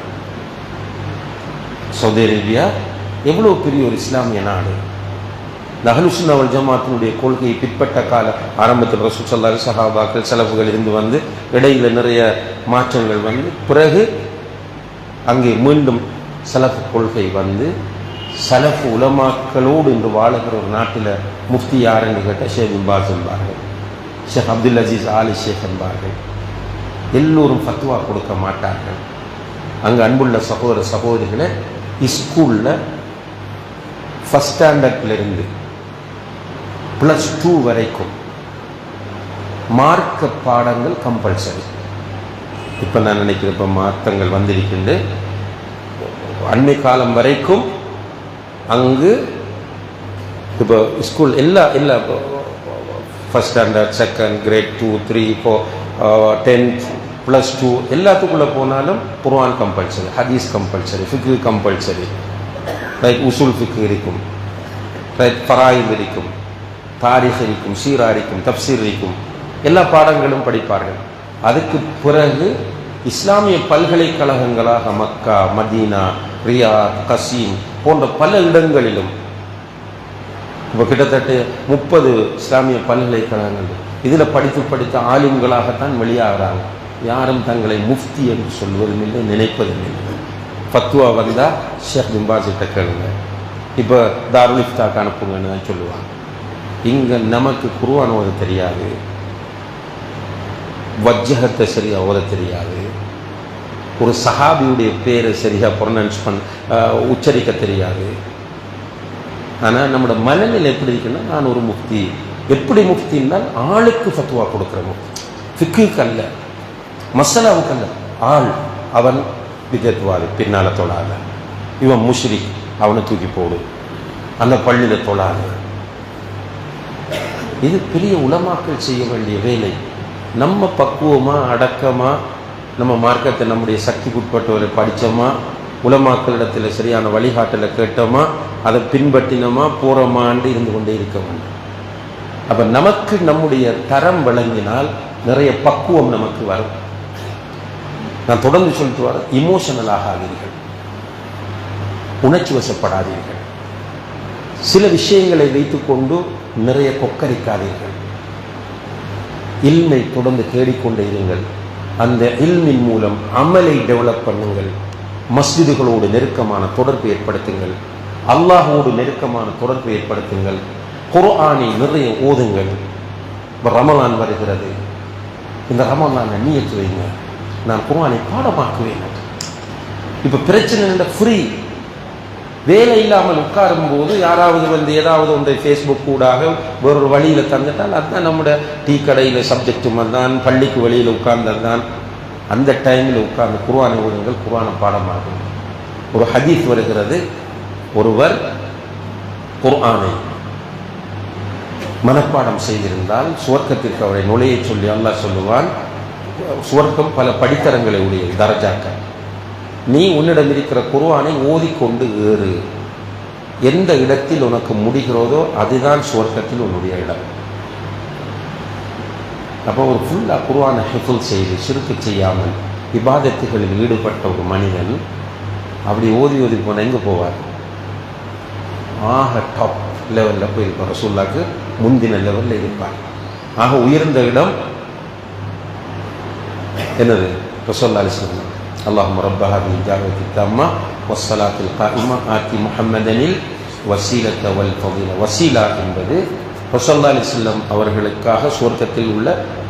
சவுதி அரேபியா எவ்வளோ பெரிய ஒரு இஸ்லாமிய நாடு. இந்த அஹ்லு சுன்னா வல் ஜமாஅத்தினுடைய கொள்கையை பிற்பட்ட கால ஆரம்பத்தில் ரசூல் ஸல்லல்லாஹு அலைஹி வஸல்லம் சஹாபாக்கள் சலஃபுகள் இருந்து வந்து இடையில நிறைய மாற்றங்கள் வந்து பிறகு அங்கே மீண்டும் சலஃப் கொள்கை வந்து சலஃப் உலமாக்களோடு இன்று வாழுகிற ஒரு நாட்டில் முஃப்தி யாருன்னு கேட்டால் ஷேக் பின் பாஸ் என்பார்கள், ஷேக் அப்துல் அஜீஸ் ஆலி ஷேக் என்பார்கள். எல்லோரும் ஃபத்வா கொடுக்க மாட்டார்கள். அங்கே அன்புள்ள சகோதரிகளை ஸ்கூலில் ஃபஸ்ட் ஸ்டாண்டர்ட்லேருந்து +2 வரைக்கும் மார்க்க பாடங்கள் கம்பல்சரி. இப்போ நான் நினைக்கிறேன், இப்போ மாற்றங்கள் வந்திருக்கின்ற அண்மை காலம் வரைக்கும் அங்கு இப்போ ஸ்கூல் எல்லா first standard, second, grade 2, 3, 4, 10th, +2 எல்லாத்துக்குள்ளே போனாலும் குர்ஆன் கம்பல்சரி, ஹதீஸ் கம்பல்சரி, ஃபிக்ஹ் கம்பல்சரி, ரைட், உசூல் ஃபிக்ஹ் இருக்கும், ரைட், ஃபராயித் இருக்கும், தாரிக் இருக்கும், சீரா இருக்கும், தப்சீர் இருக்கும், எல்லா பாடங்களும் படிப்பார்கள். அதுக்கு பிறகு இஸ்லாமிய பல்கலைக்கழகங்களாக மக்கா, மதீனா, ரியாத், கசீம் போன்ற பல இடங்களிலும் இப்போ கிட்டத்தட்ட 30 இஸ்லாமிய பல்கலைக்கழகங்கள் இதில் படித்து ஆலிம்களாகத்தான் வெளியாகிறாங்க. யாரும் தங்களை முஃப்தி என்று சொல்வதும் இல்லை, நினைப்பதும் இல்லை. ஃபத்வா வந்தால் ஷேக் பின் பாஸ் கிட்ட கேளுங்க, இப்போ தாருல் இஃப்தாக்கு அனுப்புங்கன்னு தான் சொல்லுவாங்க. இங்கே நமக்கு குர்ஆன் ஓத தெரியாது, வஜ்ஜகத்தை சரியாக ஓத தெரியாது, ஒரு சஹாபியுடைய பேரை சரியாக ப்ரொனன்ஸ் உச்சரிக்க தெரியாது. ஆனால் நம்மளோட மனநிலை எப்படி இருக்குன்னா, நான் ஒரு முஃப்தி. எப்படி முஃப்தின்னால் ஆளுக்கு ஃபத்வா கொடுக்குற முஃப்தி, ஃபிக்குக்கு அல்ல, மசலாவுக்கு அல்ல. ஆள் அவன் விதத்வாதி, பின்னால் தொழாத, இவன் முஷ்ரிக், அவனை தூக்கி போடு, அந்த பள்ளியில் தொழாத. இது பெரிய உலமாக்கள் செய்ய வேண்டிய வேலை. நம்ம பக்குவமாக அடக்கமாக நம்ம மார்க்கத்தை நம்முடைய சக்திக்குட்பட்டவரை படித்தோமா, உலமாக்களிடத்தில் சரியான வழிகாட்டலை கேட்டோமா, அதை பின்பற்றினோமா, போகிறோமான்னு இருந்து கொண்டே இருக்க வேண்டும். அப்போ நமக்கு நம்முடைய தரம் விளங்கினால் நிறைய பக்குவம் நமக்கு வரும். நான் தொடர்ந்து சொல்லிட்டு வரேன், இமோஷனல் ஆகாதீர்கள், உணர்ச்சி வசப்படாதீர்கள், சில விஷயங்களை வைத்துக்கொண்டு நிறைய கொக்கரிக்காதீர்கள். இல்மை தொடர்ந்து தேடிக்கொண்டே இருங்கள். அந்த இல்மின் மூலம் அமலை டெவலப் பண்ணுங்கள். மஸ்ஜிதுகளோடு நெருக்கமான தொடர்பு ஏற்படுத்துங்கள், அல்லாஹோடு நெருக்கமான தொடர்பு ஏற்படுத்துங்கள், குர்ஆனை நிறைய ஓதுங்கள். இப்போ ரமலான் வருகிறது, இந்த ரமலானை நியத்து வைங்க, நான் குர்ஆனை பாடமாக்குவேன். இப்போ பிரச்சனை ஃப்ரீ, வேலை இல்லாமல் உட்காரும் போது யாராவது ஏதாவது ஒன்றை ஃபேஸ்புக் கூடாக வேறொரு வழியில் தந்துட்டால் அதுதான் நம்முடைய டீ கடையில் சப்ஜெக்டும் அதுதான், பள்ளிக்கு வழியில் உட்கார்ந்தது தான். அந்த டைமில் உட்கார்ந்து குர்ஆனை ஓதுங்கள், குர்ஆனை பாடமாகும். ஒரு ஹதீஸ் வருகிறது, ஒருவர் குர்ஆனை மனப்பாடம் செய்திருந்தால் சுவர்க்கத்திற்கு அவரை நுழைய சொல்லி அல்லாஹ் சொல்லுவான். சுவர்க்கம் பல படித்தரங்களை உடைய தரஜாக்கள். நீ உன்னிடம் இருக்கிற குர்ஆனை ஓதிக்கொண்டு ஏறு, எந்த இடத்தில் உனக்கு முடிகிறதோ அதுதான் சுவர்க்கத்தில் உன்னுடைய இடம். அப்போ ஒரு ஃபுல்லாக குர்ஆனை ஹிஃப்ல் செய்து ஷிர்க் செய்யாமல் இபாதத்துகளில் ஈடுபட்ட ஒரு மனிதன் அப்படி ஓதி போன எங்கே போவார்? ஆக டாப் லெவலில் போயிருப்பார், ரசூலுல்லாஹ்க்கு முந்தின லெவலில் இருப்பார். ஆக உயர்ந்த இடம் என்னது? ரசூலுல்லாஹி அலைஹி வஸல்லம், அல்லாஹும்ம ரப்ப ஹாதிஹி தஅவத்தி தம்ம வஸ்ஸலாத்தில் காயிமா ஆதி முஹம்மதனில் வசீலத வல் ஃபதீல. வசீலா என்பது ரசூலுல்லாஹி அலைஹி வஸல்லம் அவர்களுக்காக சுவர்க்கத்தில் உள்ள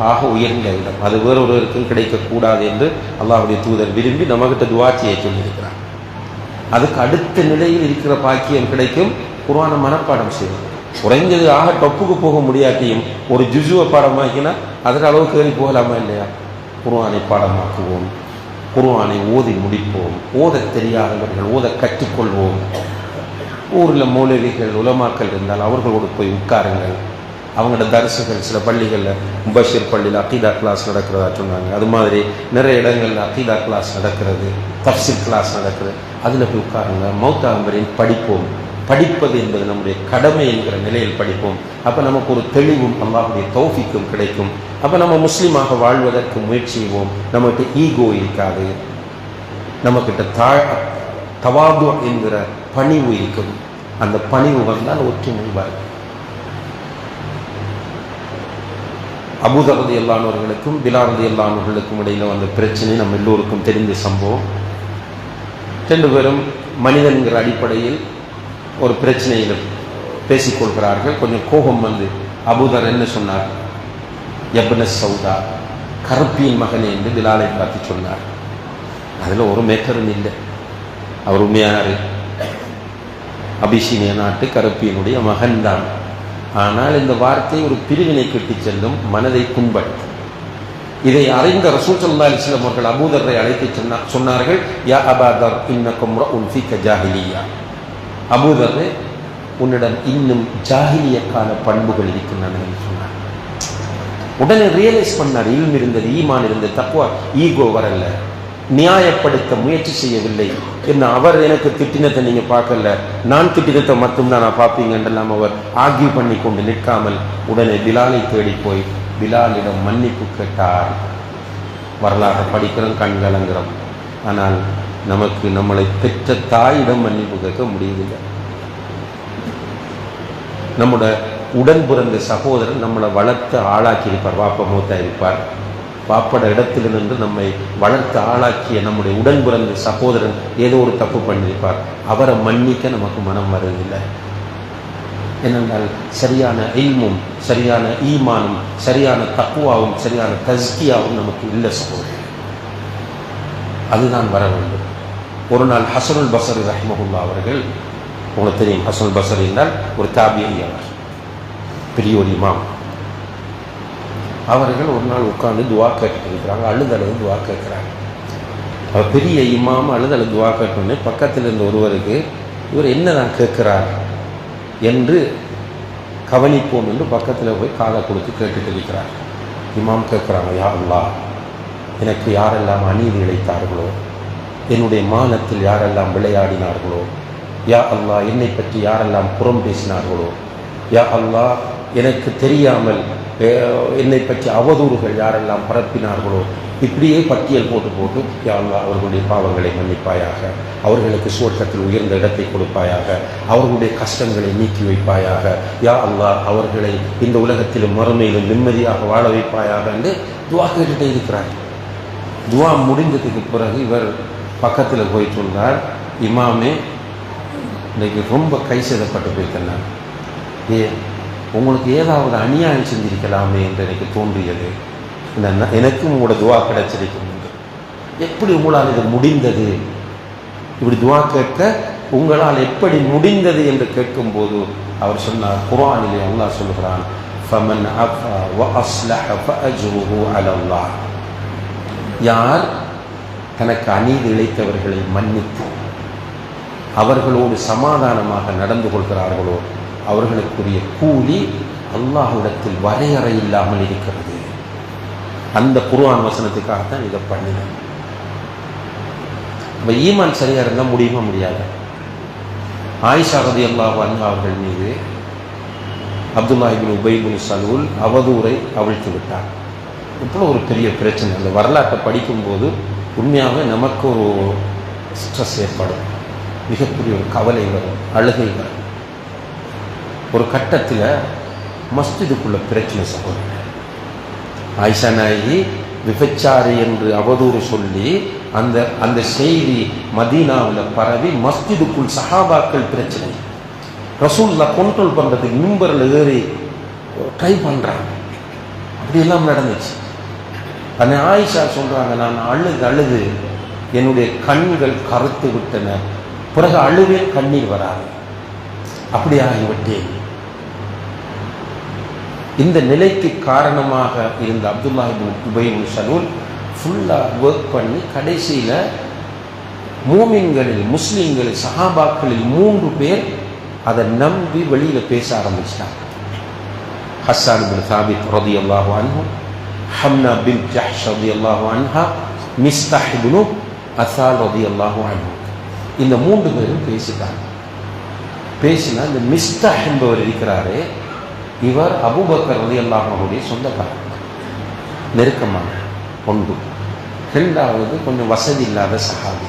ஆக உயர்ந்த இடம். அது வேறொருவருக்கும் கிடைக்கக்கூடாது என்று அல்லாஹ்வுடைய தூதர் விரும்பி நம்மகிட்ட துஆ செய்ய சொல்லியிருக்கிறார். அதுக்கு அடுத்த நிலையில் இருக்கிற பாக்கியம் கிடைக்கும் குர்ஆனை மனப்பாடம் செய்வது. குறைஞ்சது ஆக டொப்புக்கு போக முடியாட்டியும் ஒரு ஜுஸுவை பாடமாக்கினா அதற்கு அளவுக்கு ஏறி போகலாமா இல்லையா? குர்ஆனை பாடமாக்குவோம், குர்ஆனை ஓதி முடிப்போம், ஓத தெரியாதவர்கள் ஓத கற்றுக்கொள்வோம். ஊரில் மௌலவிகள் உலமாக்கள் இருந்தால் அவர்களோடு போய் உட்காருங்கள். அவங்களோட தரிசுகள் சில பள்ளிகளில் முபஷிர் பள்ளியில் அகீதா கிளாஸ் நடக்கிறதா சொன்னாங்க. அது மாதிரி நிறைய இடங்களில் அகீதா கிளாஸ் நடக்கிறது, தஃப்சீர் கிளாஸ் நடக்கிறது. அதில் போய் உட்காருங்க. மௌத்தாம்பரின் படிப்போம். படிப்பது என்பது நம்முடைய கடமை என்கிற நிலையில் படிப்போம். அப்போ நமக்கு ஒரு தெளிவும் அல்லாஹ்வுடைய தௌஃபீக்கும் கிடைக்கும். அப்போ நம்ம முஸ்லீமாக வாழ்வதற்கு முயற்சி செய்வோம். நம்மகிட்ட ஈகோ இருக்காது, நம்மக்கிட்ட தவாது என்கிற பணிவு இருக்கும். அந்த பணிவு வந்தால் ஒற்றுமை வரும். அபூதர் ரலியல்லாஹு அன்ஹுவர்களுக்கும் பிலால் ரலியல்லாஹு அன்ஹுவர்களுக்கும் இடையில் வந்த பிரச்சனை நம்ம எல்லோருக்கும் தெரிந்த சம்பவம். ரெண்டு பேரும் மனிதன்கிற அடிப்படையில் ஒரு பிரச்சனையில் பேசிக்கொள்கிறார்கள். கொஞ்சம் கோபம் வந்து அபூதர் என்ன சொன்னார்? யப்ன சௌதா, கருப்பியின் மகனே என்று பிலாலை பார்த்து சொன்னார். அதில் ஒரு மேட்டரும் இல்லை. அவர் உண்மையார், அபிசீனிய நாட்டு கருப்பியினுடைய மகன்தான். ஆனால் இந்த வார்த்தை ஒரு பிரிவினை கட்டிச் செல்லும், மனதை புண்படுத்தும். இதை அறிந்த ரசூல் ஸல்லல்லாஹு அலைஹி வஸல்லம் அவர்கள் அபூதர்ரை அழைத்து சொன்னார்கள், யா அபாதர் இன்னக்கும் ரஉன் ஃபீக ஜாஹிலியா. அபூதர்ரே, உன்னிடம் இன்னும் ஜாஹிலியக்கான பண்புகள் இருக்கின்றன என்று சொன்னார். உடனே ரியலைஸ் பண்ணார், இல்ம் இருந்தது, ஈமான் இருந்தது, தக்வா, ஈகோ வரல, நியாயப்படுத்த முயற்சி செய்யவில்லை. என்ன அவர் எனக்கு திட்டினத்தை நீங்க பார்க்கல, நான் திட்டினத்தை மட்டும்தான் நான் பார்ப்பீங்கன்றெல்லாம் அவர் ஆர்கியூ பண்ணி கொண்டு நிற்காமல் உடனே பிலாலை தேடி போய் பிலாலிடம் மன்னிப்பு கேட்டார். வரலாறு படிக்கிறோம், கண்கலங்கிறோம். ஆனால் நமக்கு நம்மளை பெற்ற தாயிடம் மன்னிப்பு கேட்க முடியவில்லை. நம்முடைய உடன் பிறந்த சகோதரன் நம்மளை வளர்த்து ஆளாக்கி இருப்பார், வாப்ப மூத்தா இருப்பார். வாப்பட இடத்தில் நின்று நம்மை வளர்த்து ஆளாக்கிய நம்முடைய உடன் பிறந்த சகோதரன் ஏதோ ஒரு தப்பு பண்ணியிருப்பார். அவரை மன்னிக்க நமக்கு மனம் வருவதில்லை. ஏனென்றால் சரியான இல்மும் சரியான ஈமானும் சரியான தக்குவாவும் சரியான தஸ்கியாவும் நமக்கு இல்லை சகோதரர். அதுதான் வர வேண்டும். ஒரு நாள் ஹசனுல் பஸரி ரஹ்மஹுல்லா அவர்கள், உங்களுக்கு தெரியும் ஹசனுல் பஸரி என்றால் ஒரு தாபியி, அவர் பெரிய ஒரு இமாம். அவர்கள் ஒரு நாள் உட்கார்ந்து துவா கேட்டுட்டு இருக்கிறாங்க, அழுதழுது துவா கேட்குறாங்க. அவர் பெரிய இமாம் அழுதழுது துவா கேட்டோன்னே பக்கத்தில் இருந்த ஒருவருக்கு இவர் என்னதான் கேட்கிறார் என்று கவனிப்போம் என்று பக்கத்தில் போய் காதை கொடுத்து கேட்டுட்டு இருக்கிறார். இமாம் கேட்குறாங்க, யா அல்லாஹ், எனக்கு யாரெல்லாம் அநீதி இழைத்தார்களோ, என்னுடைய மானத்தில் யாரெல்லாம் விளையாடினார்களோ, யா அல்லாஹ், என்னை பற்றி யாரெல்லாம் புறம் பேசினார்களோ, யா அல்லாஹ், எனக்கு தெரியாமல் என்னை பற்றி அவதூறுகள் யாரெல்லாம் பரப்பினார்களோ, இப்படியே பட்டியல் போட்டு போட்டு யா அல்லாஹ் அவர்களுடைய பாவங்களை மன்னிப்பாயாக, அவர்களுக்கு சுவர்க்கத்தில் உயர்ந்த இடத்தை கொடுப்பாயாக, அவர்களுடைய கஷ்டங்களை நீக்கி வைப்பாயாக, யா அல்லாஹ் அவர்களை இந்த உலகத்திலும் மறுமையிலும் நிம்மதியாக வாழ வைப்பாயாக என்று துவா கேட்டுட்டே இருக்கிறார். துவா முடிந்ததுக்கு பிறகு இவர் பக்கத்தில் போய் சொன்னார், இமாமே, இன்றைக்கு ரொம்ப கை சேதப்பட்டு போய்த்தனார். உங்களுக்கு ஏதாவது அநியாயம் செஞ்சிருக்கலாமே என்று எனக்கு தோன்றியது. எனக்கும் உங்களோட துவா கிடைச்சிருக்கும். எப்படி உங்களால் இது முடிந்தது? இப்படி துவா கேட்க உங்களால் எப்படி முடிந்தது என்று கேட்கும்போது அவர் சொன்னார், குர்ஆனிலே அல்லாஹ் சொல்கிறான், ஃபமன் அஃபா வ அஸ்லஹ ஃபஅஜ்ருஹு அலல்லாஹ். யார் தனக்கு அநீதி இழைத்தவர்களை மன்னித்து அவர்களோடு சமாதானமாக நடந்து கொள்கிறார்களோ அவர்களுக்குரிய கூலி அல்லாஹ்விடத்தில் வரையறை இல்லாமல் இருக்கிறது. அந்த குர்ஆன் வசனத்துக்காகத்தான் இதை பண்ணினேன். இப்போ ஈமான் சரியா இருந்தால் முடியுமா? முடியாது. ஆயிஷா ரலியல்லாஹு அன்ஹா அவர்கள் மீது அப்துல்லாஹ் இப்னு உபை இப்னு சலூல் அவதூறை அவிழ்த்து விட்டார். இப்போ ஒரு பெரிய பிரச்சனை. அந்த வரலாற்றை படிக்கும்போது உண்மையாகவே நமக்கு ஒரு ஸ்ட்ரெஸ் ஏற்படும், மிகப்பெரிய ஒரு கவலை வரும், அழுகை வரும். ஒரு கட்டத்தில் மஸ்ஜிதுக்குள்ள பிரச்சனை சகோதரர். ஆயிஷா நாயகி விபச்சாரி என்று அவதூறு சொல்லி அந்த செய்தி மதீனாவில் பரவி மஸ்ஜிதுக்குள் சஹாபாக்கள் பிரச்சனை. ரசூலுல்லாஹ் கண்ட்ரோல் பண்ணுறதுக்கு மிம்பரில் ஏறி ட்ரை பண்ணுறாங்க. அப்படியெல்லாம் நடந்துச்சு. அந்த ஆயிஷா சொல்கிறாங்க, நான் அழுது என்னுடைய கண்கள் கருத்து விட்டன, பிறகு அழுவே கண்ணீர் வராது, அப்படி ஆகிவிட்டேன். இந்த நிலைக்கு காரணமாக இருந்த அப்துல்லாஹ் இப்னு உபை இப்னு சலூல் ஃபுல்லாக ஒர்க் பண்ணி கடைசியில் மூமின்களில் முஸ்லீம்களில் சஹாபாக்களில் 3 பேர் அதை நம்பி வெளியில் பேச ஆரம்பிச்சிட்டாங்க. ஹஸ்ஸான் இப்னு சாபித் ரலியல்லாஹு அன்ஹு, ஹம்னா பின் ஜஹ்ஷ் ரலியல்லாஹு அன்ஹா, மிஸ்தாஹ் இப்னு அஸால் ரலியல்லாஹு அன்ஹு. இந்த 3 பேரும் பேசிட்டாங்க. பேசினா இந்த மிஸ்தாஹ் என்பவர் இருக்கிறாரே, இவர் அபூபக்கர் ரலியல்லாஹு அன்ஹுடைய சொந்தக்காரர், நெருக்கமான ஒன்று. 2வது கொஞ்சம் வசதி இல்லாத சஹாபி.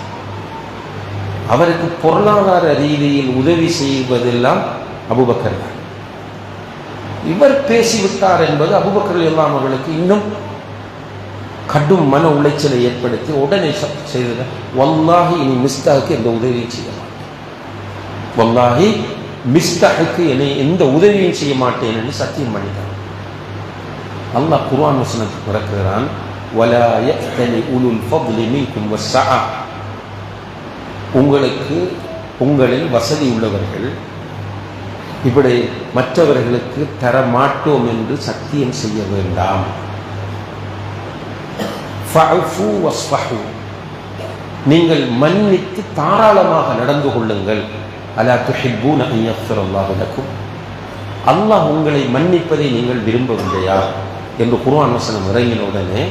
அவருக்கு பொருளாதார ரீதியில் உதவி செய்வதெல்லாம் அபூபக்கர் தான். இவர் பேசிவிட்டார் என்பது அபூபக்கர் ரலியல்லாஹு அன்ஹு அவர்களுக்கு இன்னும் கடும் மன உளைச்சலை ஏற்படுத்தி உடனே செய்தது, வல்லாஹி இனி மிஸ்தாஹுக்கு எந்த உதவியும் செய்ய மாட்டேன், வல்லாஹி மிஸ்தாஹுக்கு என்னை எந்த உதவியும் செய்ய மாட்டேன் என்று சத்தியம் பண்ணிட்டான். அல்லாஹ் குர்ஆன் வசனத்தை பிறக்கிறான், வலா யக்தலி உலுல் ஃபத்லி மின்கும் வஸ்ஸஆ. உங்களில் வசதி உள்ளவர்கள் இப்படி மற்றவர்களுக்கு தர மாட்டோம் என்று சத்தியம் செய்ய வேண்டாம். ஃபஅஃபு வஸ்ஃபஹு, நீங்கள் மன்னித்து தாராளமாக நடந்து கொள்ளுங்கள். அலா துஹிப்பூன அன் யக்ஃபிரல்லாஹு லக்கும், அல்லாஹ் உங்களை மன்னிப்பதை நீங்கள் விரும்பவில்லையா என்று குர்ஆன் வசனம் இறங்கின உடனே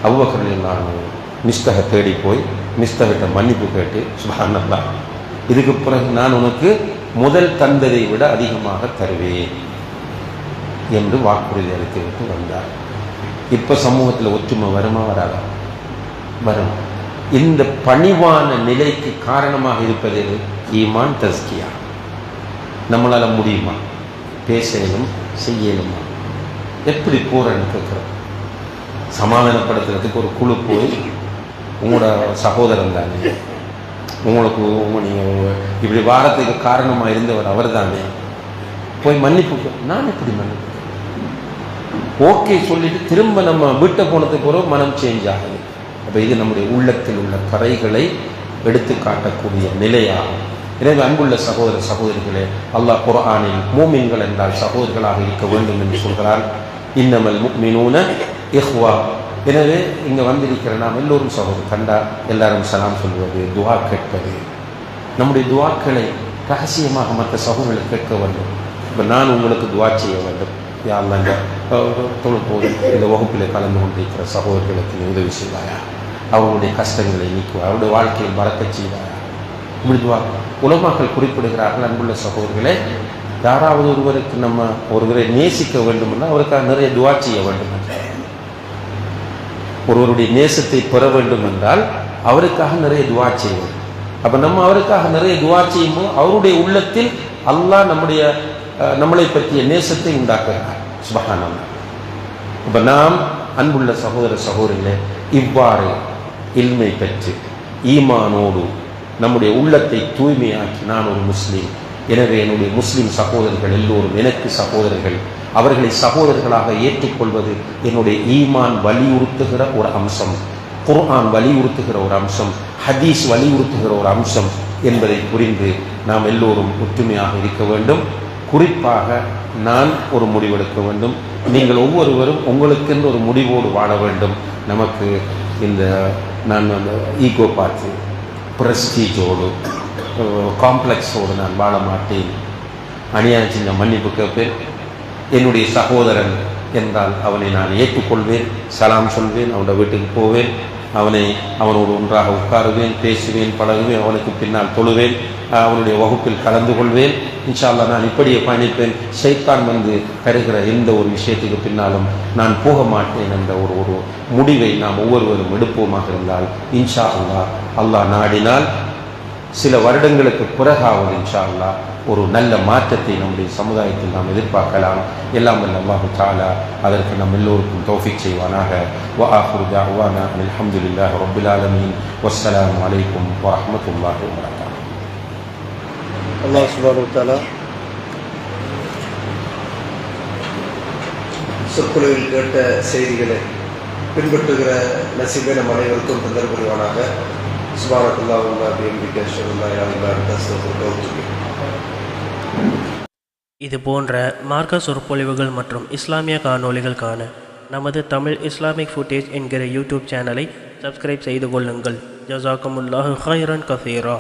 அபூபக்கர் ரலியல்லாஹு அன்ஹு மிஸ்தகை தேடி போய் மிஸ்தகிட்ட மன்னிப்பு கேட்டு, சுப்ஹானல்லாஹ், இதுக்கு பிறகு நான் உனக்கு முதல் தந்ததை விட அதிகமாக தருவேன் என்று வாக்குறுதி அளித்து விட்டு வந்தார். இப்போ சமூகத்தில் ஒற்றுமை வருமா வராதா? வரும். இந்த பணிவான நிலைக்கு காரணமாக இருப்பது ஈமான், தஸ்கியா. நம்மளால் முடியுமா? பேசலும் செய்யலுமா? எப்படி போறேன்னு கேட்குறோம். சமாதானப்படுத்துறதுக்கு ஒரு குழு போய், உங்களோட சகோதரன் தானே, உங்களுக்கு நீங்கள் இப்படி வாரத்துக்கு காரணமாக இருந்தவர் அவர் தானே, போய் மன்னிப்பு. நான் எப்படி மன்னிப்பு? ஓகே சொல்லிட்டு திரும்ப நம்ம வீட்டை போனதுக்கு பிறகு மனம் சேஞ்ச் ஆகுது. அப்போ இது நம்முடைய உள்ளத்தில் உள்ள கரைகளை எடுத்து காட்டக்கூடிய நிலையாகும். எனவே அன்புள்ள சகோதர சகோதரிகளே, அல்லாஹ் குர்ஆனில் மூமின்கள் என்றால் சகோதரர்களாக இருக்க வேண்டும் என்று சொல்கிறார். இன்னமல் முஃமினூன இஹ்வா. எனவே இங்கே வந்திருக்கிற நாம் எல்லோரும் சகோதரர். கண்டா எல்லாரும் சலாம் சொல்வது, துவா கேட்பது, நம்முடைய துவாக்களை ரகசியமாக மற்ற சகோதரர்களை கேட்க வேண்டும். இப்போ நான் உங்களுக்கு துவா செய்ய வேண்டும், யாரெல்லாம் இந்த தொழும்போது இந்த வகுப்பில் கலந்து கொண்டிருக்கிற சகோதரர்களுக்கு நீ உதவி செய்வாயா, அவர்களுடைய கஷ்டங்களை நீக்குவார், அவருடைய வாழ்க்கையில் பறக்கச் செய்வாயா, இப்படி துவா. உலமாக்கள் குறிப்பிடுகிறார்கள், அன்புள்ள சகோதரர்களே, யாராவது ஒருவருக்கு நம்ம ஒருவரை நேசிக்க வேண்டும் என்றால் அவருக்காக நிறைய துவா செய்ய வேண்டும். ஒருவருடைய நேசத்தை பெற வேண்டும் என்றால் அவருக்காக நிறைய துவா செய்வோம். அப்போ நம்ம அவருக்காக நிறைய துவா செய்யும்போது அவருடைய உள்ளத்தில் அல்லாஹ் நம்மளை பற்றிய நேசத்தை உண்டாக்குகிறார். சுப்ஹானல்லாஹ். இப்போ நாம் அன்புள்ள சகோதர சகோதரிகளே, இவ்வாறு இல்மை பெற்று ஈமானோடு நம்முடைய உள்ளத்தை தூய்மையாக்கி, நான் ஒரு முஸ்லீம், எனவே என்னுடைய முஸ்லீம் சகோதரர்கள் எல்லோரும் எனக்கு சகோதரர்கள், அவர்களை சகோதரர்களாக ஏற்றுக்கொள்வது என்னுடைய ஈமான் வலியுறுத்துகிற ஒரு அம்சம், குர்ஆன் வலியுறுத்துகிற ஒரு அம்சம், ஹதீஸ் வலியுறுத்துகிற ஒரு அம்சம் என்பதை புரிந்து நாம் எல்லோரும் ஒற்றுமையாக இருக்க வேண்டும். குறிப்பாக நான் ஒரு முடிவெடுக்க வேண்டும், நீங்கள் ஒவ்வொருவரும் உங்களுக்கென்று ஒரு முடிவோடு வாழ வேண்டும். நமக்கு இந்த நான் ஈகோ பார்த்து ப்ரெஸ்டீஜோடு காம்ப்ளெக்ஸோடு நான் வாழ மாட்டேன். அநியாயம் செஞ்ச மன்னிப்பு கேட்பேன். என்னுடைய சகோதரன் என்றால் அவனை நான் ஏற்றுக்கொள்வேன், சலாம் சொல்வேன், அவனோட வீட்டுக்கு போவேன், அவனோடு ஒன்றாக உட்காருவேன், பேசுவேன், பழகுவேன், அவனுக்கு பின்னால் தொழுவேன், அவனுடைய வகுப்பில் கலந்து கொள்வேன். இன்ஷா அல்லாஹ் நான் இப்படியே பயணிப்பேன். ஷைத்தான் வந்து தருகிற எந்த ஒரு விஷயத்துக்கு பின்னாலும் நான் போக மாட்டேன் என்ற ஒரு முடிவை நாம் ஒவ்வொருவரும் எடுப்போமாக இருந்தால் இன்ஷா அல்லாஹ், அல்லாஹ் நாடினால் சில வருடங்களுக்கு பிறகாவது இன்ஷா அல்லாஹ் ஒரு நல்ல மாற்றத்தை நம்முடைய சமுதாயத்தில் நாம் எதிர்பார்க்கலாம். எல்லாம் வல்ல அல்லாஹு தஆலா அதற்கு நம் எல்லோருக்கும் தௌஃபீக் செய்வானாக. வ ஆகிரு தஅவானா அல்ஹம்துலில்லாஹி ரப்பில் ஆலமீன். வஸ்ஸலாமு அலைக்கும் வரஹ்மத்துல்லாஹி வபரகாத்துஹு. அல்லாஹ் சுப்ஹானஹு வ தஆலா சொற்குழுவில் கேட்ட செய்திகளை பின்பற்றுகிற நசீபை நம் அனைவருக்கும் தந்தர் புரிவானாக. சுப்ஹானல்லாஹி வ பிஹம்திஹி அஷ்ஹது அல்லா இலாஹா இல்லா அன்த அஸ்தக்ஃபிருக வ அத்தூபு இலைக். இது போன்ற மார்க்க சொற்பொழிவுகள் மற்றும் இஸ்லாமிய காணொளிகள் காண நமது தமிழ் இஸ்லாமிக் ஃபுட்டேஜ் என்கிற யூடியூப் சேனலை சப்ஸ்கிரைப் செய்து கொள்ளுங்கள். ஜஸாக்குமுல்லாஹு கைரன் கஸீரா.